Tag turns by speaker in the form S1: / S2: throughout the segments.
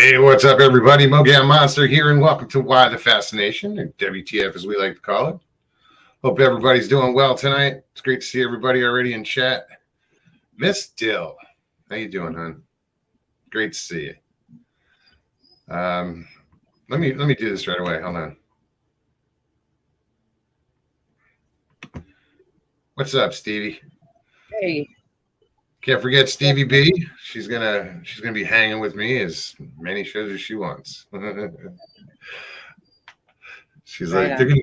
S1: Hey, what's up, everybody? Mogan Monster here, and welcome to Why the Fascination, or WTF as we like to call it. Hope everybody's doing well tonight. It's great to see everybody already in chat. Miss Dill, how you doing, hon? Great to see you. Let me do this right away. Hold on. What's up, Stevie?
S2: Hey.
S1: Can't forget Stevie B. She's gonna be hanging with me as many shows as she wants. She's right like,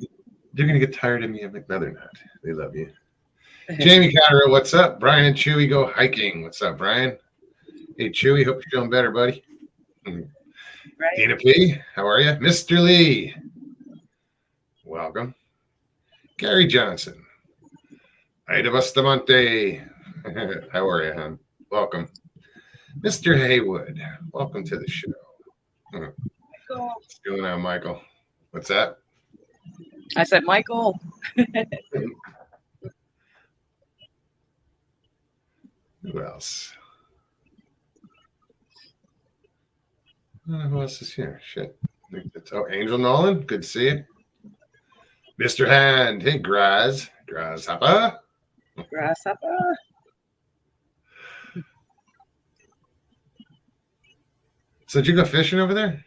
S1: they're gonna get tired of me. I'm like, no, they're not. They love you. Jamie Cotterill, what's up? Brian and Chewy go hiking. What's up, Brian? Hey, Chewy, hope you're feeling better, buddy. Right. Dina P, how are you? Mr. Lee, welcome. Gary Johnson. Ida Bustamante. How are you, hon? Welcome. Mr. Haywood, welcome to the show. What's going on, Michael? What's that?
S2: I said, Michael.
S1: Who else? Who else is here? Shit. Angel Nolan, good to see you. Mr. Hand, hey, Grasshopper.
S2: Grasshopper.
S1: So did you go fishing over there?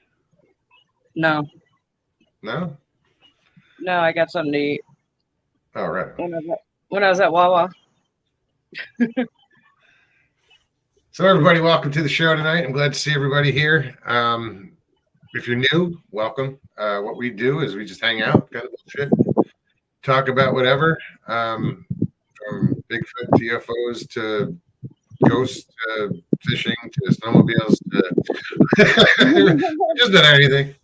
S2: No.
S1: No?
S2: No, I got something to eat.
S1: Oh, right.
S2: When I was at Wawa.
S1: So everybody, welcome to the show tonight. I'm glad to see everybody here. If you're new, welcome. What we do is we just hang out, kind of bullshit, talk about whatever, from Bigfoot to UFOs to ghosts to fishing to snowmobiles to just about anything.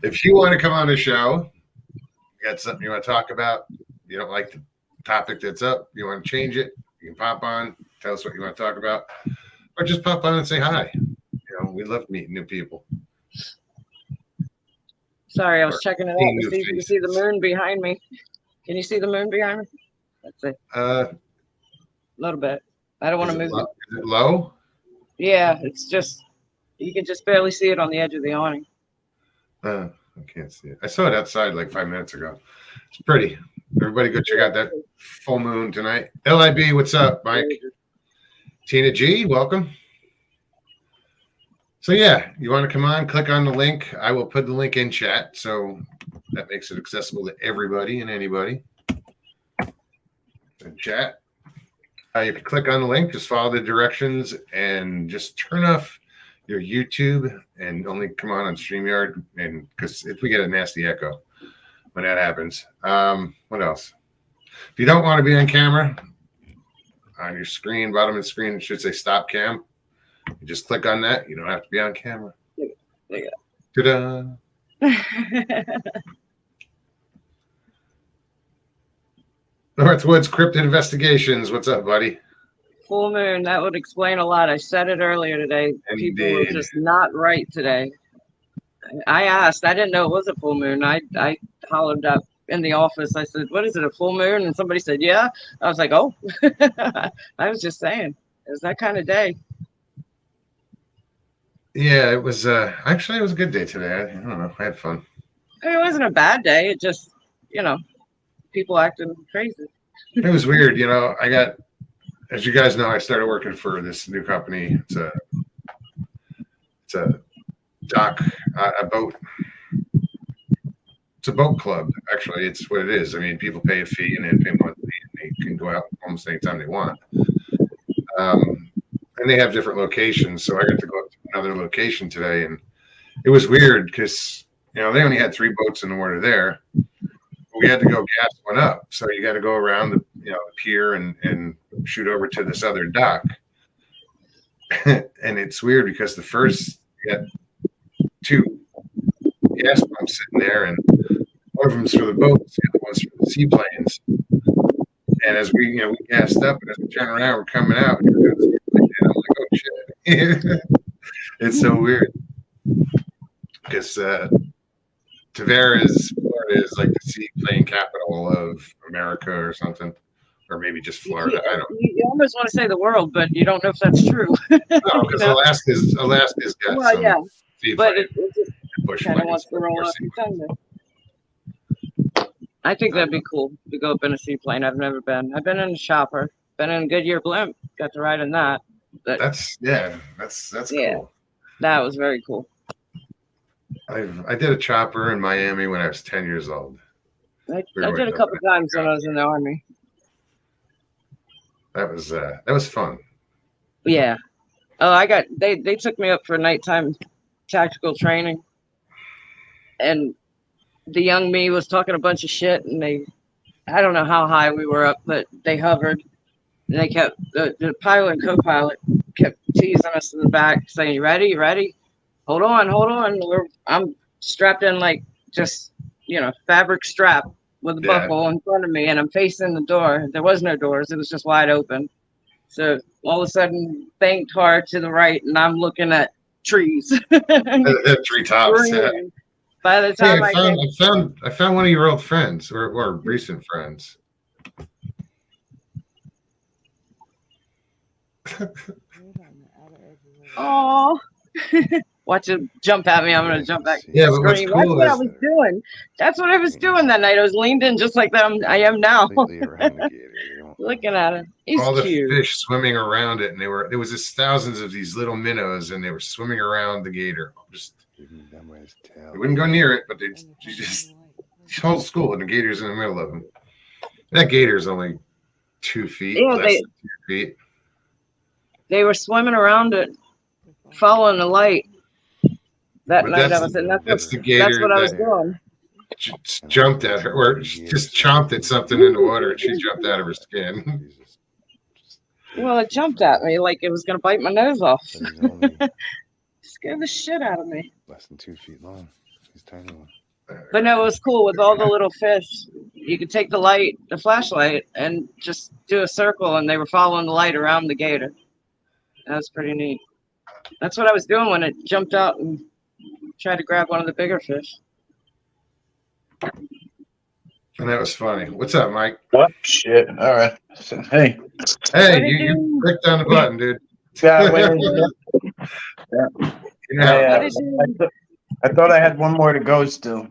S1: If you want to come on the show, you got something you want to talk about, you don't like the topic that's up, you want to change it, you can pop on, tell us what you want to talk about, or just pop on and say hi. You know, we love meeting new people.
S2: Sorry, I was checking it out to see if you can see the moon behind me. Can you see the moon behind me? That's it. A little bit. I don't want to move it.
S1: Is it low?
S2: Yeah, it's just, you can just barely see it on the edge of the awning.
S1: I can't see it. I saw it outside like 5 minutes ago. It's pretty. Everybody go check out that full moon tonight. LIB, what's up, Mike? Tina G, welcome. So yeah, you want to come on, click on the link. I will put the link in chat, so that makes it accessible to everybody and anybody. In chat. You can click on the link, just follow the directions, and just turn off your YouTube and only come on StreamYard, and because if we get a nasty echo when that happens. What else? If you don't want to be on camera, on your screen, bottom of the screen, it should say stop cam. You just click on that. You don't have to be on camera.
S2: There you
S1: go. Ta-da! Northwoods Cryptid Investigations. What's up, buddy?
S2: Full moon. That would explain a lot. I said it earlier today.
S1: Indeed.
S2: People were just not right today. I asked. I didn't know it was a full moon. I hollered up in the office. I said, what is it, a full moon? And somebody said, yeah. I was like, oh. I was just saying. It was that kind of day.
S1: Yeah, it was. Actually, it was a good day today. I don't know. I had fun.
S2: I mean, it wasn't a bad day. It just, people acting crazy.
S1: It was weird. I got, as you guys know, I started working for this new company. It's a dock, a boat. It's a boat club. Actually, it's what it is. I mean, people pay a fee and then pay monthly, and they can go out almost anytime they want. And they have different locations. So I got to go up to another location today, and it was weird because they only had 3 boats in the water there. We had to go gas one up, so you got to go around the pier and shoot over to this other dock. And it's weird because the first you got 2 gas pumps sitting there, and one of them's for the boats, the other one's for the seaplanes. And as we gassed up, and as we turn around, we're coming out. And I'm like, oh shit! It's so weird because Tavares, Florida, is like the seaplane capital of America or something. or maybe just Florida. I don't know.
S2: You almost want to say the world, but you don't know if that's true.
S1: No, because Alaska's got
S2: well,
S1: some
S2: yeah, but
S1: seafood,
S2: it just
S1: bush
S2: kind of
S1: flag,
S2: wants to roll off your tongue there. I think that'd be cool to go up in a seaplane. I've never been. I've been in a chopper, been in a Goodyear blimp, got to ride in that. But
S1: that's
S2: yeah,
S1: cool.
S2: that was very cool.
S1: I did a chopper in Miami when I was 10 years old.
S2: I did a couple times when I was in the Army.
S1: That was fun.
S2: Yeah. Oh, they took me up for nighttime tactical training, and the young me was talking a bunch of shit, and I don't know how high we were up, but they hovered, and they kept the pilot and co-pilot kept teasing us in the back, saying, "You ready? You ready? Hold on, hold on." I'm strapped in like just fabric strap with a buckle in front of me, and I'm facing the door. There was no doors; it was just wide open. So all of a sudden, banked hard to the right, and I'm looking at trees.
S1: Treetops. Yeah.
S2: By the time
S1: I found one of your old friends or recent friends.
S2: Oh, watch him jump at me. I'm gonna jump back.
S1: Yeah, but what's
S2: scream.
S1: cool
S2: That's what I was doing. That's what I was doing that night. I was leaned in just like that I am now. Looking at him. He's
S1: all the
S2: cute.
S1: fish swimming around it, and there was just thousands of these little minnows, and they were swimming around the gator. They wouldn't go near it, but they just whole school, and the gator's in the middle of them. That gator's only 2 feet, less than 2 feet.
S2: They were swimming around it, following the light. That night I was in. That's the gator. That's what I was doing.
S1: Just jumped at her, or just chomped at something in the water, and she jumped out of her skin.
S2: Well, it jumped at me like it was going to bite my nose off. Scared the shit out of me.
S3: Less than 2 feet long. He's tiny one.
S2: But no, it was cool with all the little fish. You could take the flashlight, and just do a circle, and they were following the light around the gator. That was pretty neat. That's what I was doing when it jumped out and tried to grab one of the bigger fish.
S1: And that was funny. What's up, Mike?
S4: What? Shit. All right. Hey,
S1: you clicked on the button, dude.
S4: I thought I had one more to go still.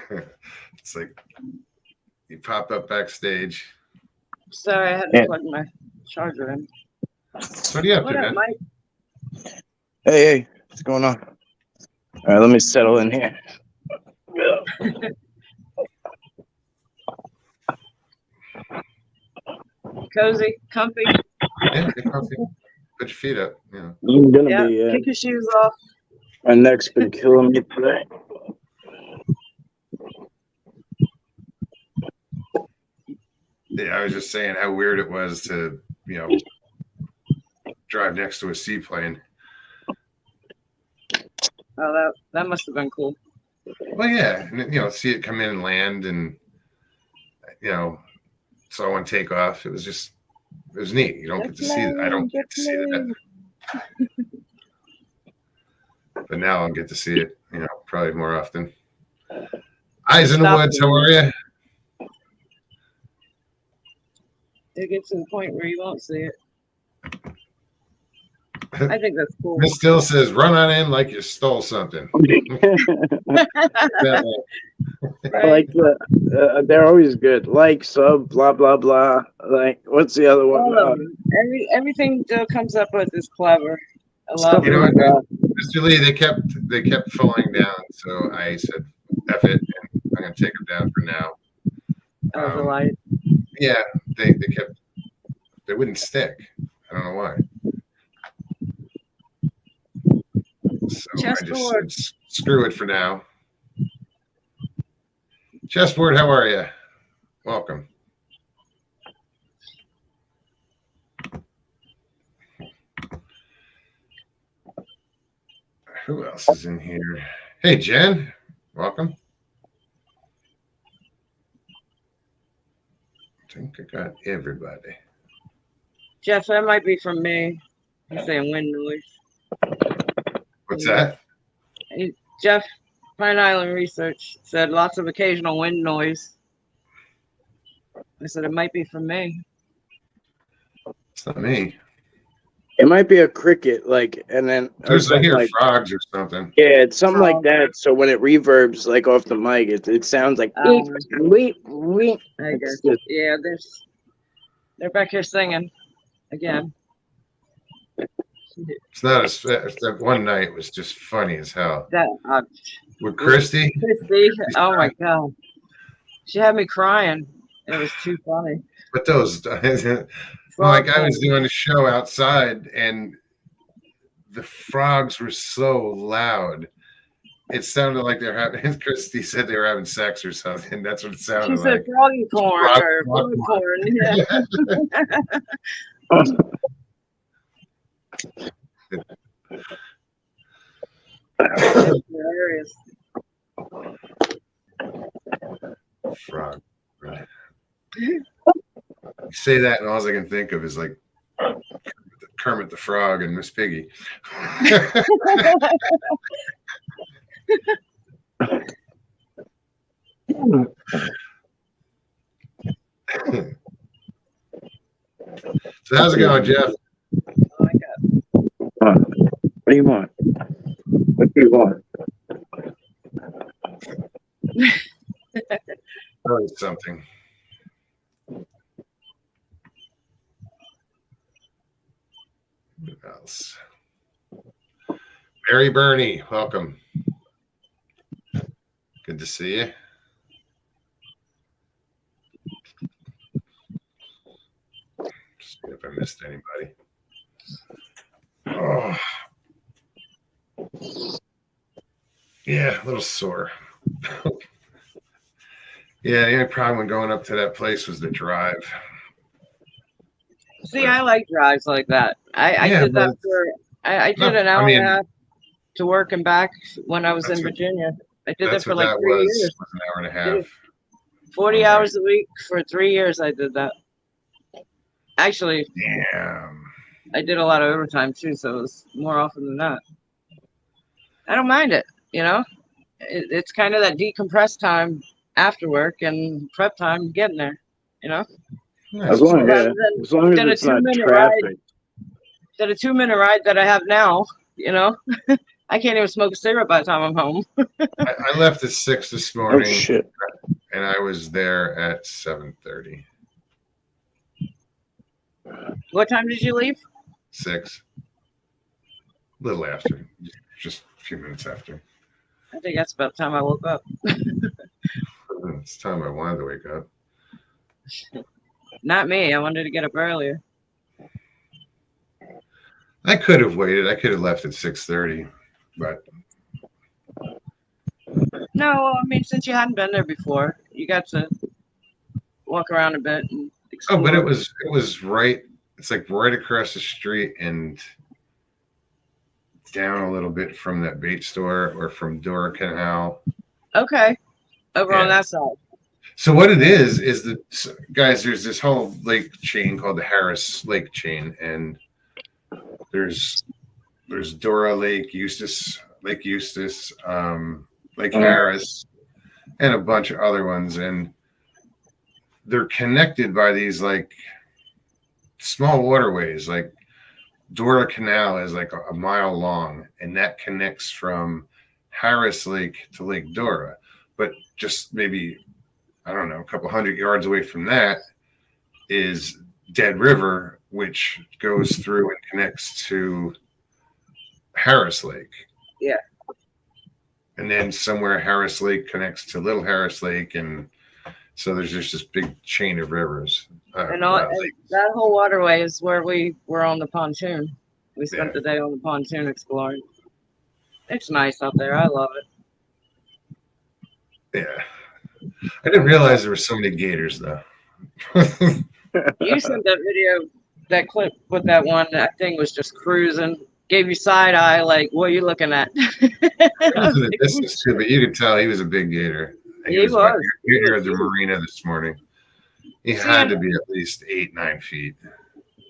S1: It's like you popped up backstage.
S2: Sorry, I had to plug my charger in.
S1: What are you up to, man?
S2: Mike?
S4: Hey, what's going on? All right, let me settle in here.
S2: Cozy, comfy.
S1: Yeah, get comfy. Put your feet up. Yeah.
S4: I'm gonna be.
S2: Kick your shoes off.
S4: My neck's been killing me today.
S1: Yeah, I was just saying how weird it was to, drive next to a seaplane.
S2: Oh, that must have been cool.
S1: Well, yeah, and, see it come in and land, and saw one take off. It was neat. You don't get to see that. I don't get to see that. But now I'll get to see it, probably more often. Eyes in the woods, how are you?
S2: It gets to the point where you won't see it. I think that's cool.
S1: Miss Still says, run on in like you stole something.
S4: Like they're always good. Like, sub, blah, blah, blah. Like, what's the other one?
S2: Everything Joe comes up with is clever. I love
S1: it. Mr. Lee, they kept falling down, so I said, F it, and I'm going to take them down for now.
S2: The light.
S1: Yeah, they wouldn't stick. I don't know why. So I just said, screw it for now. Chessboard, how are you? Welcome. Who else is in here? Hey, Jen. Welcome. I think I got everybody.
S2: Jeff, that might be from me. I'm saying wind noise.
S1: What's that?
S2: Jeff, Pine Island Research said lots of occasional wind noise. I said, it might be for me.
S1: It's not me.
S4: It might be a cricket, like, and then or
S1: I
S4: something
S1: hear
S4: like,
S1: frogs or something.
S4: yeah, it's something like
S2: Oh.
S4: that. So when it reverbs like off the mic, it sounds like weep.
S2: I guess.
S4: It's just-
S2: Yeah, they're back here singing again.
S1: It's not as that one night was just funny as hell.
S2: That
S1: With Christy,
S2: Christy, oh my god, she had me crying. It was too funny.
S1: but those like I was doing a show outside and the frogs were so loud. It sounded like they're having. Christy said they were having sex or something. That's what it sounded
S2: She said
S1: like.
S2: froggy porn
S1: Frog-
S2: or
S1: frog
S2: frog porn. Yeah. That's hilarious.
S1: Frog. Right. You say that, and all I can think of is like Kermit the Frog and Miss Piggy. So how's it going, Jeff?
S2: Oh my god.
S4: What do you want? What do you want?
S1: Oh, something. What else? Mary Bernie, welcome. Good to see you. See if I missed anybody. Oh. Yeah, a little sore. Yeah, the only problem with going up to that place was the drive.
S2: See, I like drives like that. I
S1: Yeah,
S2: did that
S1: but-
S2: for. I did
S1: No,
S2: an hour
S1: I mean-
S2: and a half to work and back when I was
S1: That's
S2: in
S1: what-
S2: Virginia. I did that
S1: That's
S2: for
S1: what
S2: like
S1: that
S2: 3
S1: was,
S2: years.
S1: was an hour and a
S2: Did
S1: half.
S2: 40
S1: Okay.
S2: hours a week for 3 years. I did that. Actually,
S1: Damn.
S2: I did a lot of overtime too, so it was more often than not. I don't mind it, you know. It's kind of that decompressed time after work and prep time getting there, you know.
S4: As long,
S2: Rather
S4: yeah,
S2: than-
S4: as long as
S2: than a
S4: it's not
S2: 2-minute ride.
S4: traffic.
S2: That a 2-minute ride that I have now, you know. I can't even smoke a cigarette by the time I'm home.
S1: I left at 6 this
S4: Oh
S1: morning,
S4: shit!
S1: and I was there at 7:30.
S2: What time did you leave?
S1: 6. A little after, just a few minutes after.
S2: I think that's about the time I woke up.
S1: It's time I wanted to wake up.
S2: Not me. I wanted to get up earlier.
S1: I could have waited. I could have left at 6:30, but
S2: No, I mean, since you hadn't been there before, you got to walk around a bit and explore.
S1: oh, but it was right. It's like right across the street and down a little bit from that bait store or from Dora Canal.
S2: Okay. Over on
S1: Yeah.
S2: that side.
S1: So what it is the guys, there's this whole lake chain called the Harris Lake chain, and there's Dora Lake, Lake Eustis, Lake Harris, and a bunch of other ones, and they're connected by these like small waterways. Like Dora Canal is like a mile long, and that connects from Harris Lake to Lake Dora, but just maybe, I don't know, a couple 100 yards away from that is Dead River, which goes through and connects to Harris Lake.
S2: Yeah.
S1: And then somewhere Harris Lake connects to Little Harris Lake, and so there's just this big chain of rivers.
S2: And that whole waterway is where we were on the pontoon. We spent
S1: Yeah.
S2: the day on the pontoon exploring. It's nice out there. I love it.
S1: Yeah. I didn't realize there were so many gators, though.
S2: You sent that video, that clip with that one. That thing was just cruising. Gave you side eye, like, what are you looking at?
S1: He was in the distance too, but you could tell he was a big gator.
S2: He was.
S1: About
S2: He
S1: here
S2: was
S1: at the
S2: huge.
S1: marina this morning. He
S2: See,
S1: had to be at least 8-9 feet.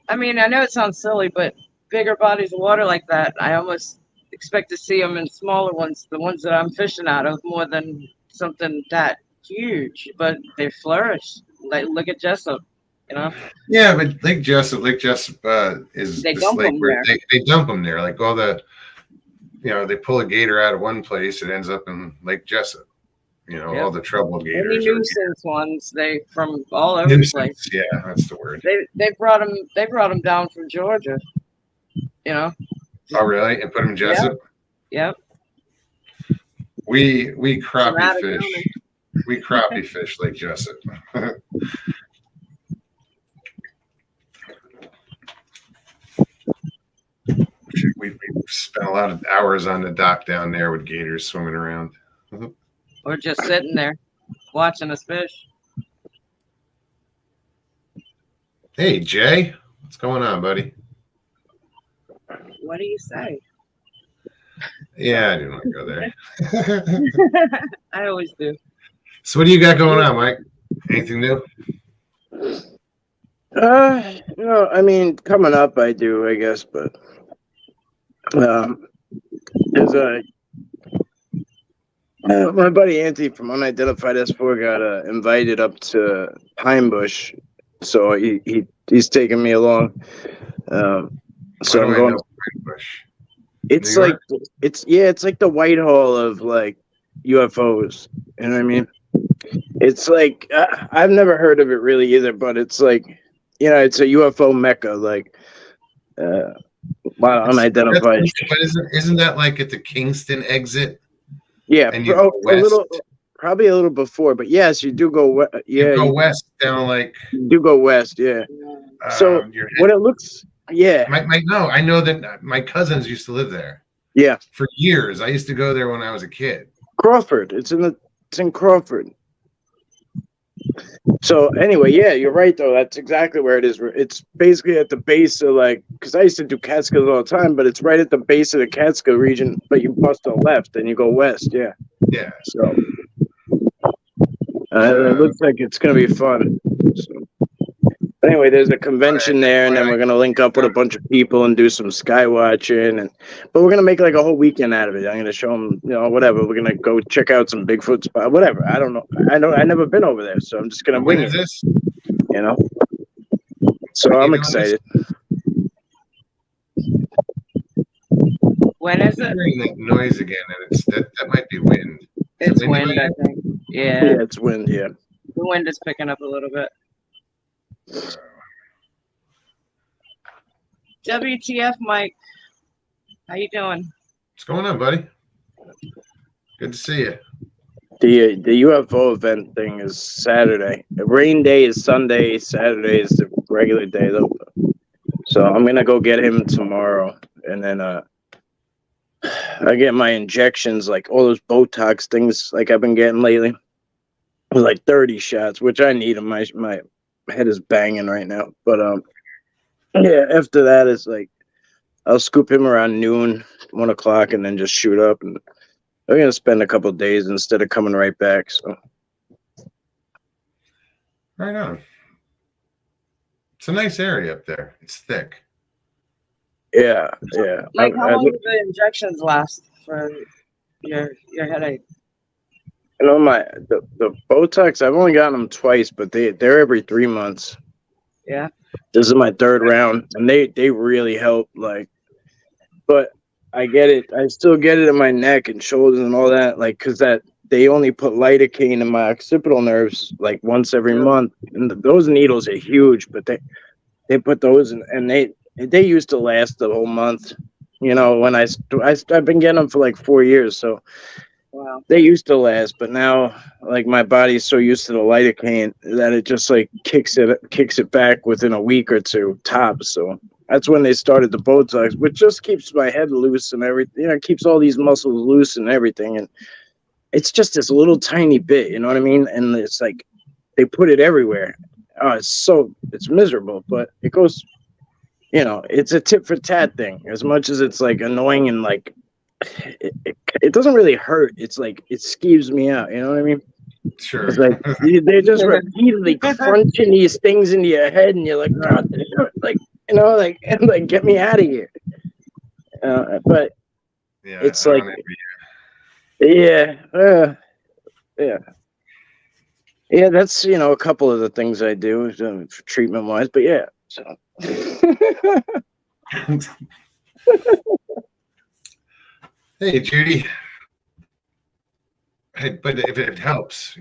S2: I mean, I know it sounds silly, but bigger bodies of water like that, I almost expect to see them in smaller ones, the ones that I'm fishing out of, more than something that huge. But they flourish. Like, look at Jessup, you know.
S1: Yeah, but Lake Jessup is
S2: They
S1: this
S2: dump
S1: lake
S2: them
S1: where
S2: there.
S1: they dump them there. Like all the, they pull a gator out of one place, it ends up in Lake Jessup.
S2: Yep.
S1: All the troubled
S2: Any
S1: gators.
S2: nuisance ones, they from all over the place.
S1: Yeah, that's the word.
S2: They brought them down from Georgia, you know.
S1: Oh, really? And put them in Jessup?
S2: Yep.
S1: We crappie
S2: Dramatic
S1: fish.
S2: moment.
S1: We crappie fish Lake Jessup. We spent a lot of hours on the dock down there with gators swimming around.
S2: Or just sitting there watching us fish.
S1: Hey, Jay. What's going on, buddy?
S2: What do you say?
S1: Yeah, I didn't want to go there.
S2: I always do.
S1: So what do you got going on, Mike? Anything new?
S4: I mean, coming up, I do, I guess, but there's my buddy Anthony from Unidentified S4 got invited up to Pine Bush, so he's taking me along. So I'm going. It's like it's like the Whitehall of like UFOs. You know what I mean? It's like I've never heard of it really either, but it's like it's a UFO mecca. Like unidentified.
S1: But isn't that like at the Kingston exit?
S4: Yeah,
S1: and you go west.
S4: Probably a little before, but yes, you do go.
S1: You go west down like.
S4: You do go west, yeah. So what it looks. Yeah.
S1: No, I know that my cousins used to live there.
S4: Yeah.
S1: For years. I used to go there when I was a kid.
S4: Crawford. It's in Crawford. So anyway, yeah, you're right though. That's exactly where it is. It's basically at the base of because I used to do Catskills all the time, but it's right at the base of the Catskill region, but you bust a left and you go west, yeah.
S1: Yeah.
S4: So it looks like it's gonna be fun. So. Anyway, there's a convention there, and then we're gonna link up with a bunch of people and do some sky watching, but we're gonna make like a whole weekend out of it. I'm gonna show them, whatever. We're gonna go check out some Bigfoot spot, whatever. I don't know. I've never been over there, so I'm just gonna wing it.
S1: When is this?
S4: So I'm excited.
S2: When is it?
S1: I'm hearing that noise again, and that might be wind.
S2: It's wind, I think. Yeah.
S4: Yeah, it's wind. Yeah.
S2: The wind is picking up a little bit. WTF, Mike? How you doing?
S1: What's going on, buddy? Good to see you.
S4: The UFO event thing is Saturday. The rain day is Sunday. Saturday is the regular day, though. So I'm gonna go get him tomorrow, and then I get my injections, like all those Botox things, like I've been getting lately. Like 30 shots, which I need them. My head is banging right now, but yeah. After that, it's like I'll scoop him around noon, 1 o'clock, and then just shoot up. And we're gonna spend a couple of days instead of coming right back. So,
S1: right on. It's a nice area up there. It's thick.
S4: Yeah.
S2: Like, how long do the injections last for your headache?
S4: The Botox, I've only gotten them twice, but they're every 3 months.
S2: Yeah.
S4: This is my third round, and they really help. But I get it. I still get it in my neck and shoulders and all that, because they only put lidocaine in my occipital nerves like once every month, and those needles are huge. But they put those in, and they used to last the whole month. When I've been getting them for like 4 years, so.
S2: Wow.
S4: They used to last, but now my body's so used to the lidocaine that it just kicks it back within a week or two tops. So that's when they started the Botox, which just keeps my head loose and everything. It keeps all these muscles loose and everything. And it's just this little tiny bit, you know what I mean? And it's like they put it everywhere. Oh, it's miserable, but it goes. It's a tit for tat thing. As much as it's annoying and it doesn't really hurt. It's it skeeves me out. You know what I mean?
S1: Sure.
S4: It's they're just repeatedly crunching these things into your head, and you're like, get me out of here. But
S1: yeah,
S4: it's yeah. Yeah, that's a couple of the things I do treatment wise, but yeah. So
S1: Hey, Judy. Hey, but if it helps,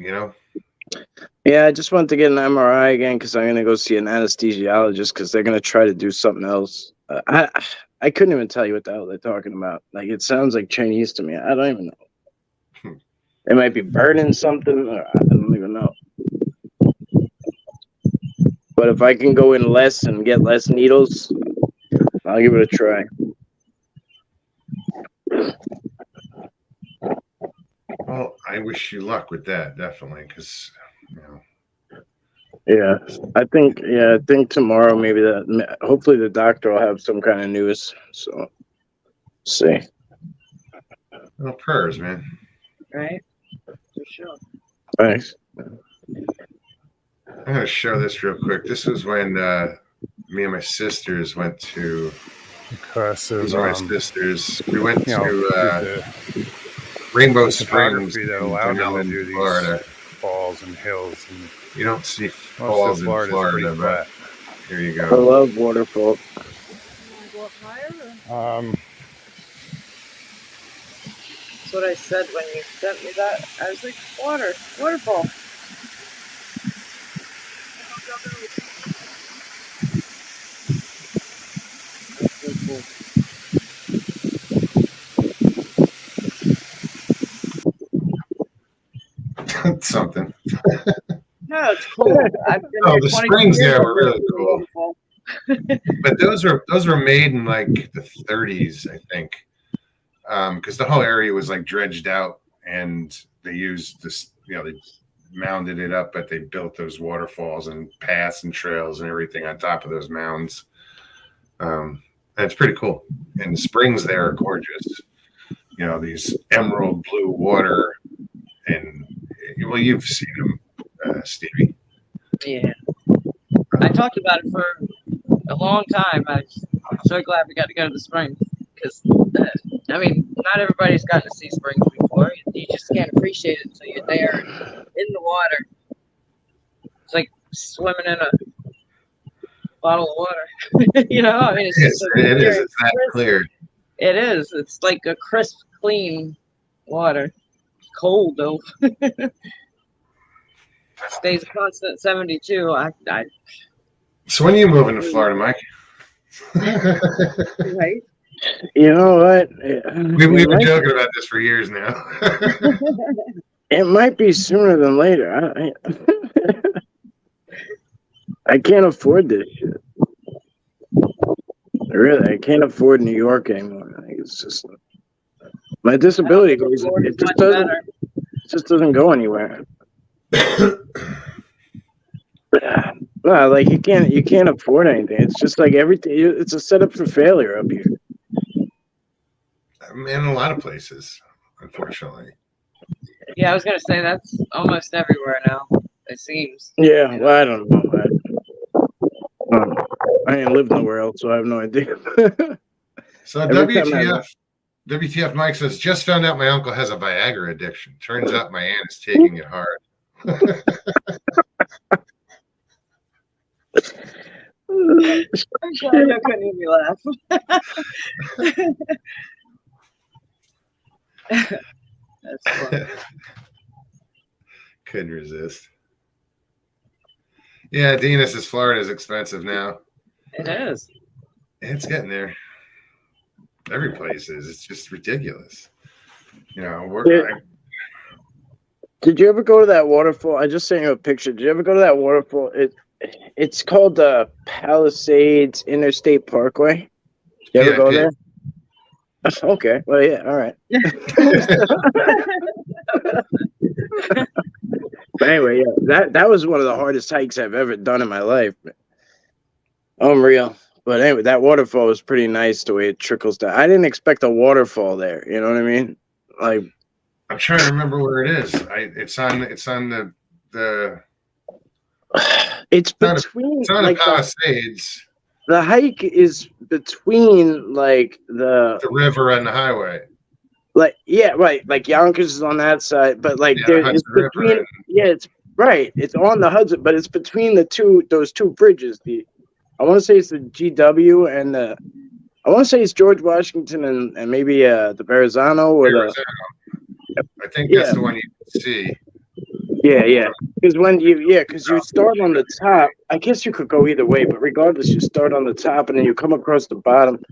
S4: yeah, I just wanted to get an MRI again because I'm gonna go see an anesthesiologist because they're gonna try to do something else. I couldn't even tell you what the hell they're talking about. Like it sounds like Chinese to me. I don't even know. It might be burning something. Or I don't even know. But if I can go in less and get less needles, I'll give it a try.
S1: Well, I wish you luck with that, definitely, because
S4: Yeah, I think tomorrow maybe that. Hopefully the doctor will have some kind of news. So, see.
S1: well, prayers, man.
S2: Right? For sure.
S4: Thanks.
S1: I'm gonna show this real quick. This was when me and my sisters went to.
S3: Because
S1: These
S3: of
S1: are my sisters. We went to
S3: the
S1: Rainbow
S3: topography
S1: Springs
S3: that
S1: in
S3: allowed them to
S1: Pinellas,
S3: do these
S1: Florida.
S3: falls and hills. And
S1: You don't see
S3: most
S1: falls
S3: of
S1: in
S3: Florida is
S1: Florida,
S3: pretty
S1: but
S3: flat.
S1: here you
S4: I
S1: go.
S4: love waterfalls.
S2: Go up higher? Or?
S3: Um,
S2: That's what I said when you sent me that. I was like, waterfall. That's so cool.
S1: Something.
S2: No, it's cool. I've been
S1: Oh,
S2: here
S1: the
S2: 22
S1: springs
S2: years,
S1: there
S2: I've
S1: were
S2: never
S1: really
S2: seen a
S1: cool.
S2: waterfall.
S1: But those were made in like the 30s, I think, because the whole area was like dredged out, and they used this. They mounded it up, but they built those waterfalls and paths and trails and everything on top of those mounds. And it's pretty cool. And the springs there are gorgeous. These emerald blue water, and well, you've seen them, Stevie.
S2: Yeah. I talked about it for a long time. I'm so glad we got to go to the springs because, not everybody's gotten to see springs before. You just can't appreciate it until you're there in the water. It's like swimming in a bottle of water. It's just so
S1: It
S2: clear
S1: is.
S2: and
S1: It's that
S2: crisp.
S1: clear.
S2: It is. It's like a crisp, clean water. Cold though. Stays a constant 72.
S1: So when are you moving to Florida, Mike?
S2: Right.
S4: You know what?
S1: we were joking about this for years now.
S4: It might be sooner than later. I can't afford this shit. Really, I can't afford New York anymore. It's just my disability goes. It just doesn't go anywhere. No, like you can't afford anything. It's just like everything. It's a setup for failure up here.
S1: In a lot of places, unfortunately.
S2: Yeah, I was gonna say that's almost everywhere now. It seems.
S4: Yeah, well, I don't know. I ain't lived nowhere else, so I have no idea.
S1: So
S4: Every time
S1: WTF Mike says, just found out my uncle has a Viagra addiction. Turns out my aunt is taking it hard.
S2: I couldn't even laugh. That's funny.
S1: Couldn't resist. Yeah, Dina says Florida is expensive now.
S2: It is.
S1: It's getting there. Every place is. It's just ridiculous.
S4: Did you ever go to that waterfall? I just sent you a picture. Did you ever go to that waterfall? It's called the Palisades Interstate Parkway. You ever go there? Okay. Well, yeah. All right. But anyway, yeah, that was one of the hardest hikes I've ever done in my life. Unreal. But anyway, that waterfall was pretty nice the way it trickles down. I didn't expect a waterfall there. You know what I mean? Like,
S1: I'm trying to remember where it is. It's on the.
S4: It's between.
S1: It's on
S4: like
S1: the Palisades.
S4: The hike is between like the
S1: river and the highway.
S4: Like, yeah, right. Like Yonkers is on that side, but like it's between. Yeah, Right, it's on the Hudson, but it's between those two bridges. I want to say it's the GW and I want to say it's George Washington and maybe the Verrazano or
S1: Arizona. I think that's the one you can see.
S4: Yeah. Because because you start on the top. I guess you could go either way, but regardless, you start on the top and then you come across the bottom.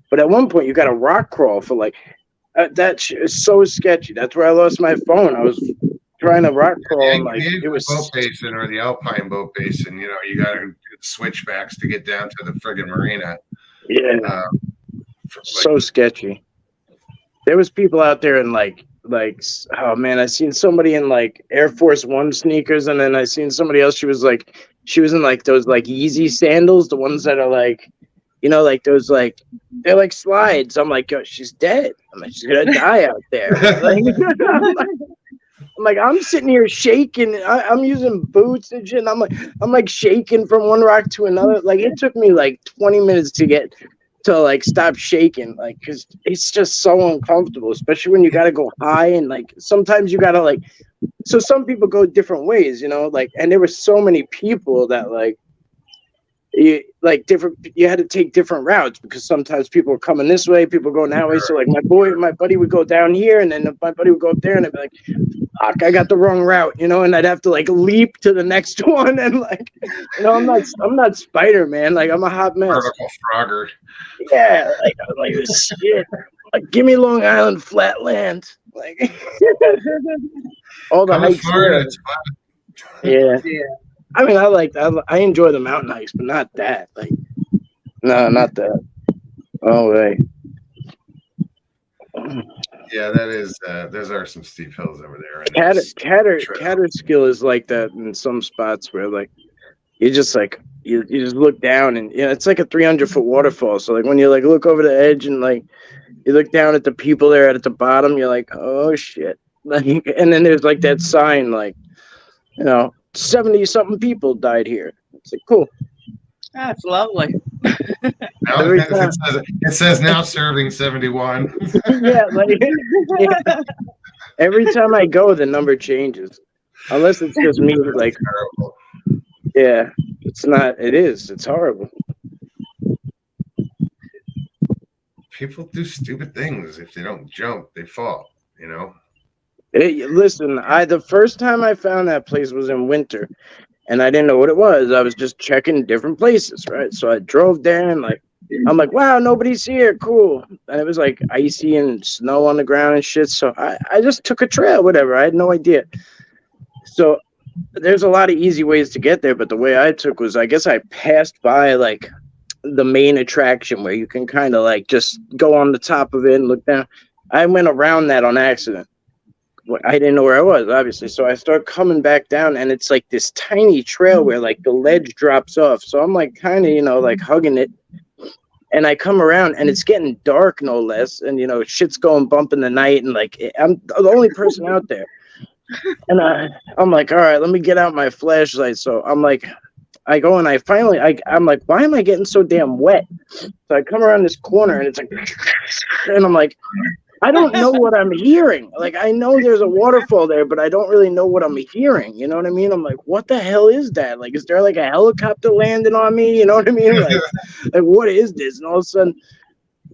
S4: But at one point, you got a rock crawl for like is so sketchy. That's where I lost my phone. I was trying to rock crawl and like it was
S1: boat basin or the Alpine boat basin. You know, you got to switchbacks to get down to the friggin' marina.
S4: Yeah, so sketchy. There was people out there in like oh man, I seen somebody in like Air Force One sneakers, and then I seen somebody else. She was in like those like Yeezy sandals, the ones that are like, you know, like those like they're like slides. I'm like, yo, she's dead. I'm like, she's gonna die out there. I'm sitting here shaking. I'm using boots and shit. And I'm like shaking from one rock to another. Like it took me like 20 minutes to get to like stop shaking, like because it's just so uncomfortable, especially when you got to go high and like sometimes you got to like. So some people go different ways, you know, like, and there were so many people that like. You had to take different routes because sometimes people were coming this way, people going that way. So like my buddy would go down here, and then my buddy would go up there, and I'd be like, "Fuck, I got the wrong route," you know, and I'd have to like leap to the next one, and like, you know, I'm not Spider-Man, like I'm a hot mess.
S1: Vertical Frogger.
S4: Yeah, like I'm like this shit. Like, give me Long Island flat land, like all the hikes. Yeah. I mean, I enjoy the mountain hikes, but not that. Like, no, not that. Oh, way.
S1: Yeah, that is. Those are some steep hills over there.
S4: Catterskill is like that in some spots where like you just like you just look down and it's like a 300-foot waterfall. So like when you like look over the edge and like you look down at the people there at the bottom, you're like, oh shit. Like, and then there's like that sign like, 70-something people died here. It's like, cool.
S2: That's lovely.
S1: It says now serving 71.
S4: Yeah, every time I go, the number changes. Unless it's just me, like,
S1: terrible.
S4: Yeah, it's not. It is. It's horrible.
S1: People do stupid things. If they don't jump, they fall. You know.
S4: Hey, listen, the first time I found that place was in winter, and I didn't know what it was. I was just checking different places, right? So I drove there, and like, I'm like, wow, nobody's here, cool. And it was like icy and snow on the ground and shit. So I just took a trail, whatever. I had no idea. So there's a lot of easy ways to get there, but the way I took was, I guess I passed by like the main attraction where you can kind of like just go on the top of it and look down. I went around that on accident. I didn't know where I was, obviously. So I start coming back down, and it's like this tiny trail where like the ledge drops off. So I'm like kind of, like hugging it. And I come around, and it's getting dark, no less. And, shit's going bump in the night. And like, I'm the only person out there. And I'm like, all right, let me get out my flashlight. So I'm like, I go and I'm like, why am I getting so damn wet? So I come around this corner, and it's like, and I'm like, I don't know what I'm hearing. Like, I know there's a waterfall there, but I don't really know what I'm hearing. You know what I mean? I'm like, what the hell is that? Like, is there like a helicopter landing on me? You know what I mean? Like what is this? And all of a sudden,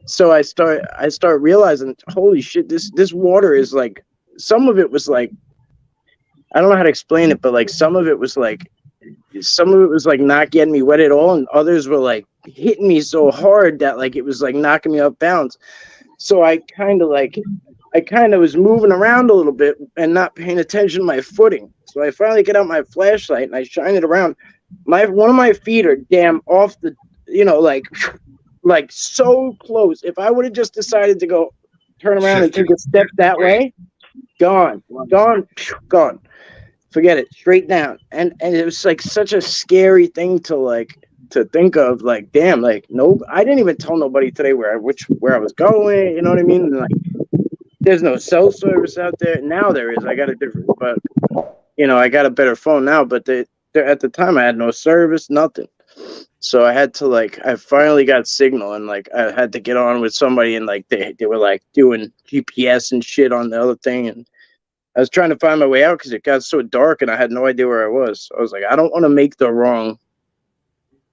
S4: so I start realizing, holy shit, this water is like, some of it was like, I don't know how to explain it, but like some of it was like not getting me wet at all, and others were like hitting me so hard that like it was like knocking me off balance. So I kind of was moving around a little bit and not paying attention to my footing. So I finally get out my flashlight and I shine it around. One of my feet are damn off the, like so close. If I would have just decided to go turn around and take a step that way, gone. Forget it, straight down. And it was like such a scary thing to think of, like, damn, like, no, I didn't even tell nobody today where I was going, you know what I mean? And like, there's no cell service out there. Now there is. I got I got a better phone now, but at the time I had no service, nothing. So I had to I finally got signal, and like I had to get on with somebody, and like they were like doing GPS and shit on the other thing, and I was trying to find my way out because it got so dark and I had no idea where I was. I was like, I don't want to make the wrong,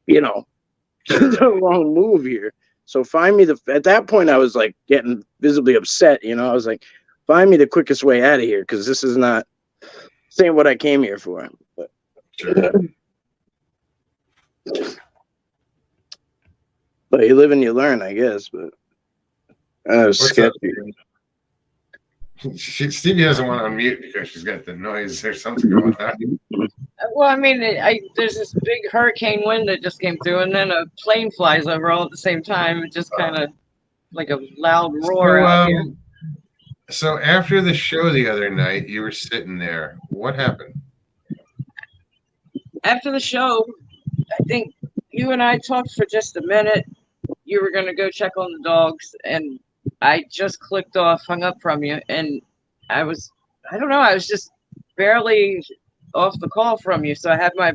S4: the wrong move here. So find me at that point I was like getting visibly upset. I was like, find me the quickest way out of here because this is not saying what I came here for. But,
S1: Sure.
S4: but you live and you learn, I guess. But that was
S1: What's
S4: sketchy.
S1: Stevie doesn't want to unmute because she's got the noise or something going on.
S2: Well, I mean, there's this big hurricane wind that just came through, and then a plane flies over all at the same time. It just kind of like a loud roar out here.
S1: So after the show the other night, you were sitting there. What happened?
S2: After the show, I think you and I talked for just a minute. You were going to go check on the dogs, and I just clicked off, hung up from you, and I was just barely off the call from you. So I had my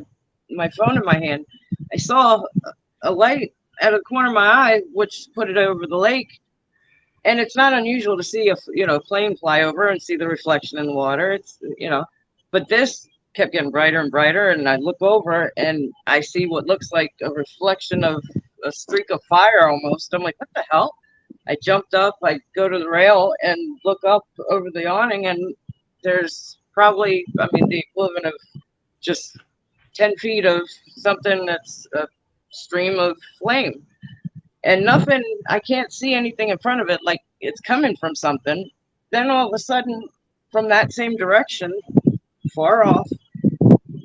S2: phone in my hand. I saw a light at a corner of my eye, which put it over the lake. And it's not unusual to see a plane fly over and see the reflection in the water. It's, but this kept getting brighter and brighter. And I look over and I see what looks like a reflection of a streak of fire almost. I'm like, what the hell? I jumped up, I go to the rail and look up over the awning, and there's probably, the equivalent of just 10 feet of something that's a stream of flame. And nothing, I can't see anything in front of it, like it's coming from something. Then all of a sudden, from that same direction, far off,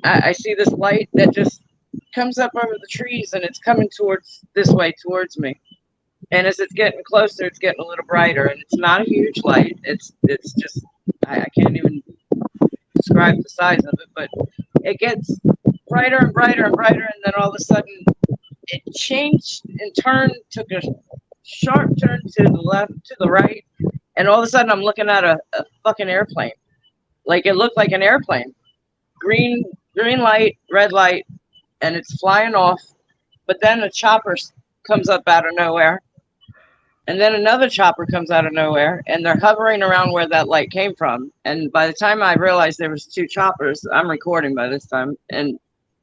S2: I see this light that just comes up over the trees, and it's coming this way towards me. And as it's getting closer, it's getting a little brighter, and it's not a huge light. It's just, I can't even describe the size of it, but it gets brighter and brighter and brighter, and then all of a sudden it changed and took a sharp turn to the left, to the right, and all of a sudden I'm looking at a fucking airplane. Like it looked like an airplane. Green light, red light, and it's flying off, but then a chopper comes up out of nowhere. And then another chopper comes out of nowhere, and they're hovering around where that light came from. And by the time I realized there was two choppers, I'm recording by this time. And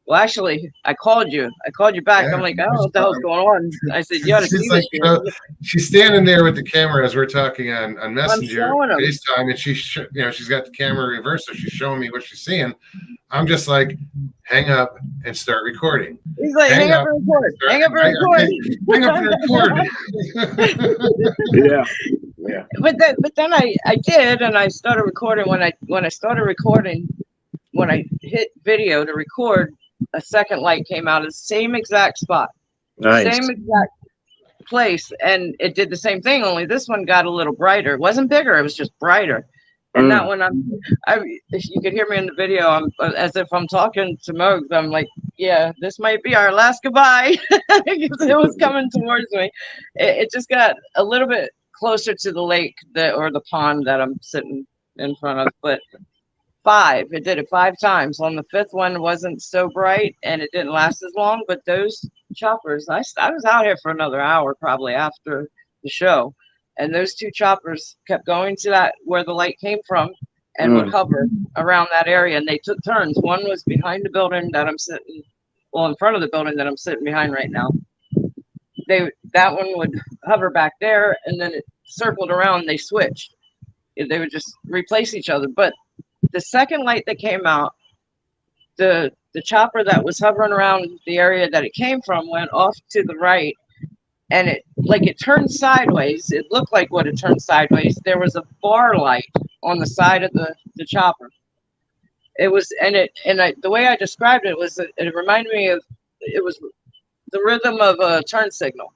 S2: well, actually, I called you back. Yeah, I'm like, oh, what the hell's going on? I said, you ought to see this shit.
S1: She's standing there with the camera as we're talking on Messenger, FaceTime, and she's got the camera reversed, so she's showing me what she's seeing. I'm just like, hang up and start recording.
S2: He's like, hang up and record. Hang up and record.
S1: Hang up and record.
S2: Yeah. But then I did, and I started recording. When I started recording, when I hit video to record, a second light came out of the same exact spot.
S4: Nice.
S2: Same exact place, and it did the same thing, only this one got a little brighter. It wasn't bigger, it was just brighter. And that one, if you could hear me in the video, I'm as if I'm talking to Mogs. I'm like, yeah, this might be our last goodbye. Because it was coming towards me. It just got a little bit closer to the lake or the pond that I'm sitting in front of. But it did it 5 times. On the 5th one, wasn't so bright, and it didn't last as long. But those choppers, I was out here for another hour probably after the show. And those 2 choppers kept going to that where the light came from and would hover around that area. And they took turns. One was behind the building that I'm sitting, in front of the building that I'm sitting behind right now. That one would hover back there, and then it circled around. They switched. They would just replace each other. But the second light that came out, the chopper that was hovering around the area that it came from went off to the right. And it turned sideways. It looked like what it turned sideways. There was a bar light on the side of the chopper. It was, the way I described it was, it reminded me of, it was the rhythm of a turn signal.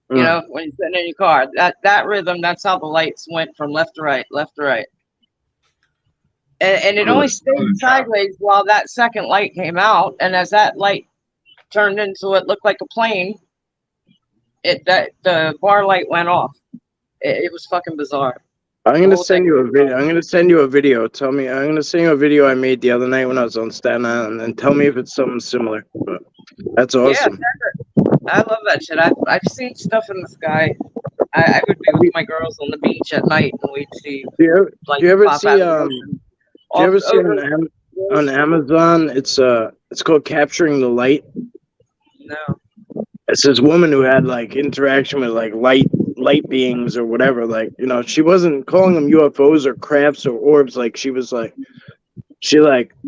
S2: You know, when you're sitting in your car, that rhythm, that's how the lights went from left to right, left to right. And it only stayed sideways while that second light came out. And as that light turned into what looked like a plane, the bar light went off. It was fucking bizarre.
S4: I'm gonna send you a video. I'm gonna send you a video. I'm gonna send you a video I made the other night when I was on Staten Island, and tell me if it's something similar. But that's awesome.
S2: Yeah, I love that shit. I've seen stuff in the sky. I would be with my girls on the beach at night, and we'd see.
S4: Do you ever see you ever see
S2: over
S4: on Amazon? It's called Capturing the Light.
S2: no.
S4: It's this woman who had like interaction with like light beings or whatever. Like, you know, she wasn't calling them UFOs or crafts or orbs. Like she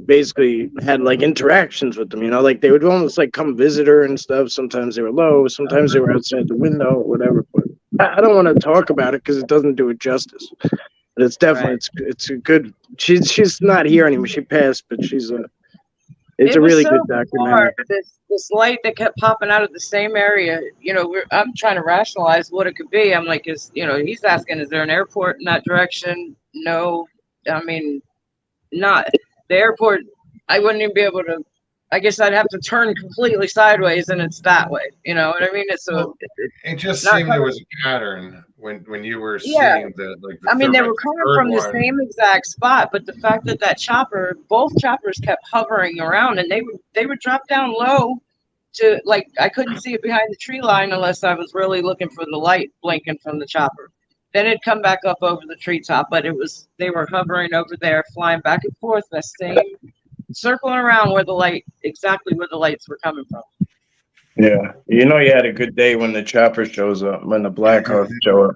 S4: basically had like interactions with them, you know, like they would almost like come visit her and stuff. Sometimes they were low, sometimes they were outside the window or whatever. But I don't want to talk about it because it doesn't do it justice. But it's definitely
S2: Right.
S4: it's a good. She's not here anymore. She passed, but it's
S2: It
S4: a
S2: was
S4: really
S2: so
S4: good documentary.
S2: bizarre. This light that kept popping out of the same area. You know, I'm trying to rationalize what it could be. I'm like, he's asking, is there an airport in that direction? No, I mean, not the airport. I wouldn't even be able to. I guess I'd have to turn completely sideways, and it's that way. You know what I mean?
S1: It just
S2: not
S1: seemed there
S2: coming-
S1: was a pattern when you were
S2: Yeah.
S1: seeing the
S2: I mean, they
S1: third
S2: were coming
S1: third
S2: from the
S1: one.
S2: same exact spot, but the fact that chopper, both choppers kept hovering around, and they would drop down low to like I couldn't see it behind the tree line unless I was really looking for the light blinking from the chopper. Then it'd come back up over the treetop, but they were hovering over there, flying back and forth, the same circling around exactly where the lights were coming from.
S4: Yeah, you know, you had a good day when the chopper shows up, when the Blackhawks show up.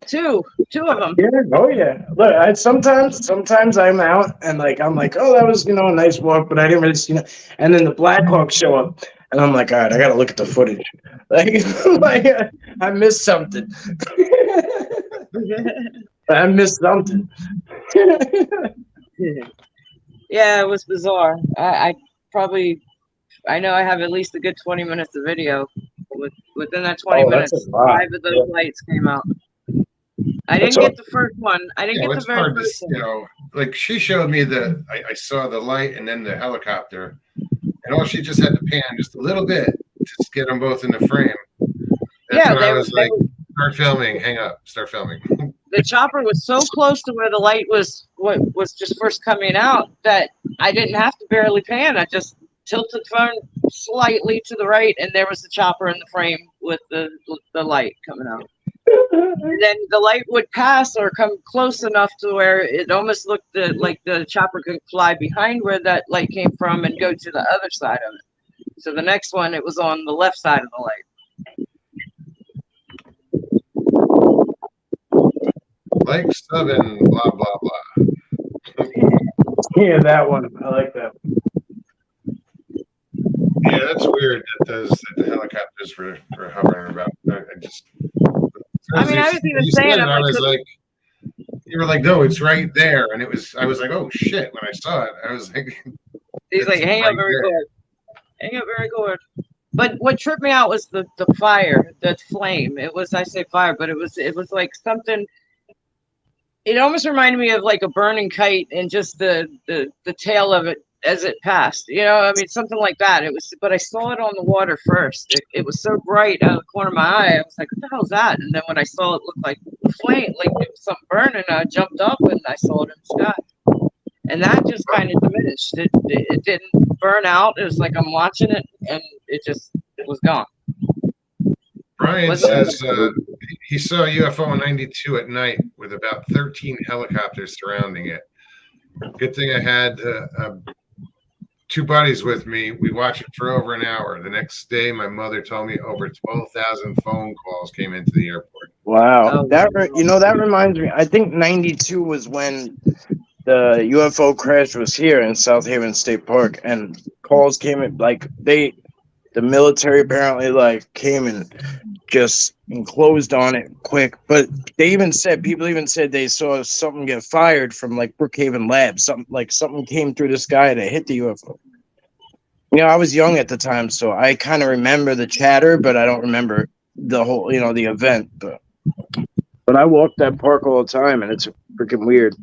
S2: Two of them.
S4: Yeah, oh yeah. Look, sometimes I'm out and like I'm like, oh, that was, you know, a nice walk, but I didn't really see it. And then the Blackhawks show up, and I'm like, all right, I gotta look at the footage. Like I missed something. I missed something.
S2: Yeah, it was bizarre. I know I have at least a good 20 minutes of video. Within that 20
S4: That's
S2: minutes,
S4: a lot.
S2: 5 of those lights came out. I didn't get the first one. I didn't get the
S1: It's
S2: very
S1: hard to,
S2: first one.
S1: like she showed me I saw the light and then the helicopter, and all she just had to pan just a little bit to get them both in the frame. That's when I was like, start filming, hang up, start filming.
S2: The chopper was so close to where the light was just first coming out that I didn't have to barely pan. I just tilted the phone slightly to the right, and there was the chopper in the frame with the light coming out. And then the light would pass or come close enough to where it almost looked like the chopper could fly behind where that light came from and go to the other side of it. So the next one, it was on the left side of the light.
S1: Like seven, blah blah blah.
S4: Yeah, that one. I like that.
S1: Yeah, that's weird that the helicopters were hovering about.
S2: I mean, I was even saying,
S1: I was like, you were like, no, it's right there, and I was like, oh shit, when I saw it, I was like,
S2: he's like, hang up and record. Hang up and record. But what tripped me out was the fire, the flame. I say fire, but it was like something. It almost reminded me of like a burning kite and just the tail of it as it passed. You know, I mean, something like that. But I saw it on the water first. It was so bright out of the corner of my eye. I was like, what the hell is that? And then when I saw it look like flame, like it was something burning, I jumped up and I saw it in the sky. And that just kind of diminished. It didn't burn out. It was like I'm watching it and it was gone.
S1: Brian says he saw a UFO in '92 at night with about 13 helicopters surrounding it. Good thing I had 2 buddies with me. We watched it for over an hour. The next day, my mother told me over 12,000 phone calls came into the airport.
S4: Wow, that reminds me. I think '92 was when the UFO crash was here in South Haven State Park, and calls came in like the military apparently like came and just enclosed on it quick. But people even said they saw something get fired from like Brookhaven Labs. Something came through the sky that hit the UFO. You know, I was young at the time, so I kind of remember the chatter, but I don't remember the whole, you know, the event. But I walk that park all the time, and it's freaking weird.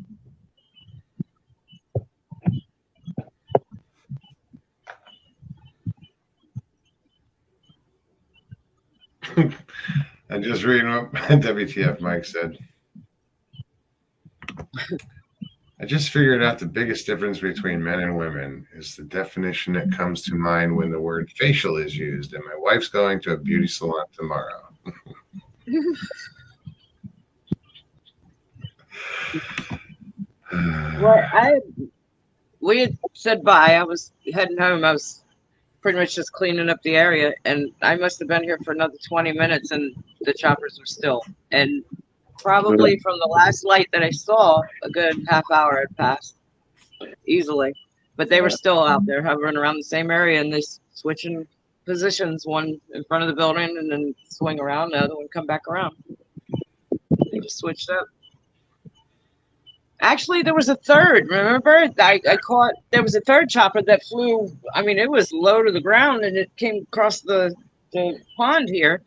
S1: I'm just reading what WTF Mike said. I just figured out the biggest difference between men and women is the definition that comes to mind when the word facial is used, and my wife's going to a beauty salon tomorrow.
S2: Well, we had said bye. I was heading home. I was pretty much just cleaning up the area, and I must have been here for another 20 minutes, and the choppers were still. And probably from the last light that I saw, a good half hour had passed easily. But they were still out there hovering around the same area, and they switching positions, one in front of the building and then swing around, the other one come back around. They just switched up. Actually, there was a third. Remember, I caught. There was a third chopper that flew. I mean, it was low to the ground, and it came across the pond here.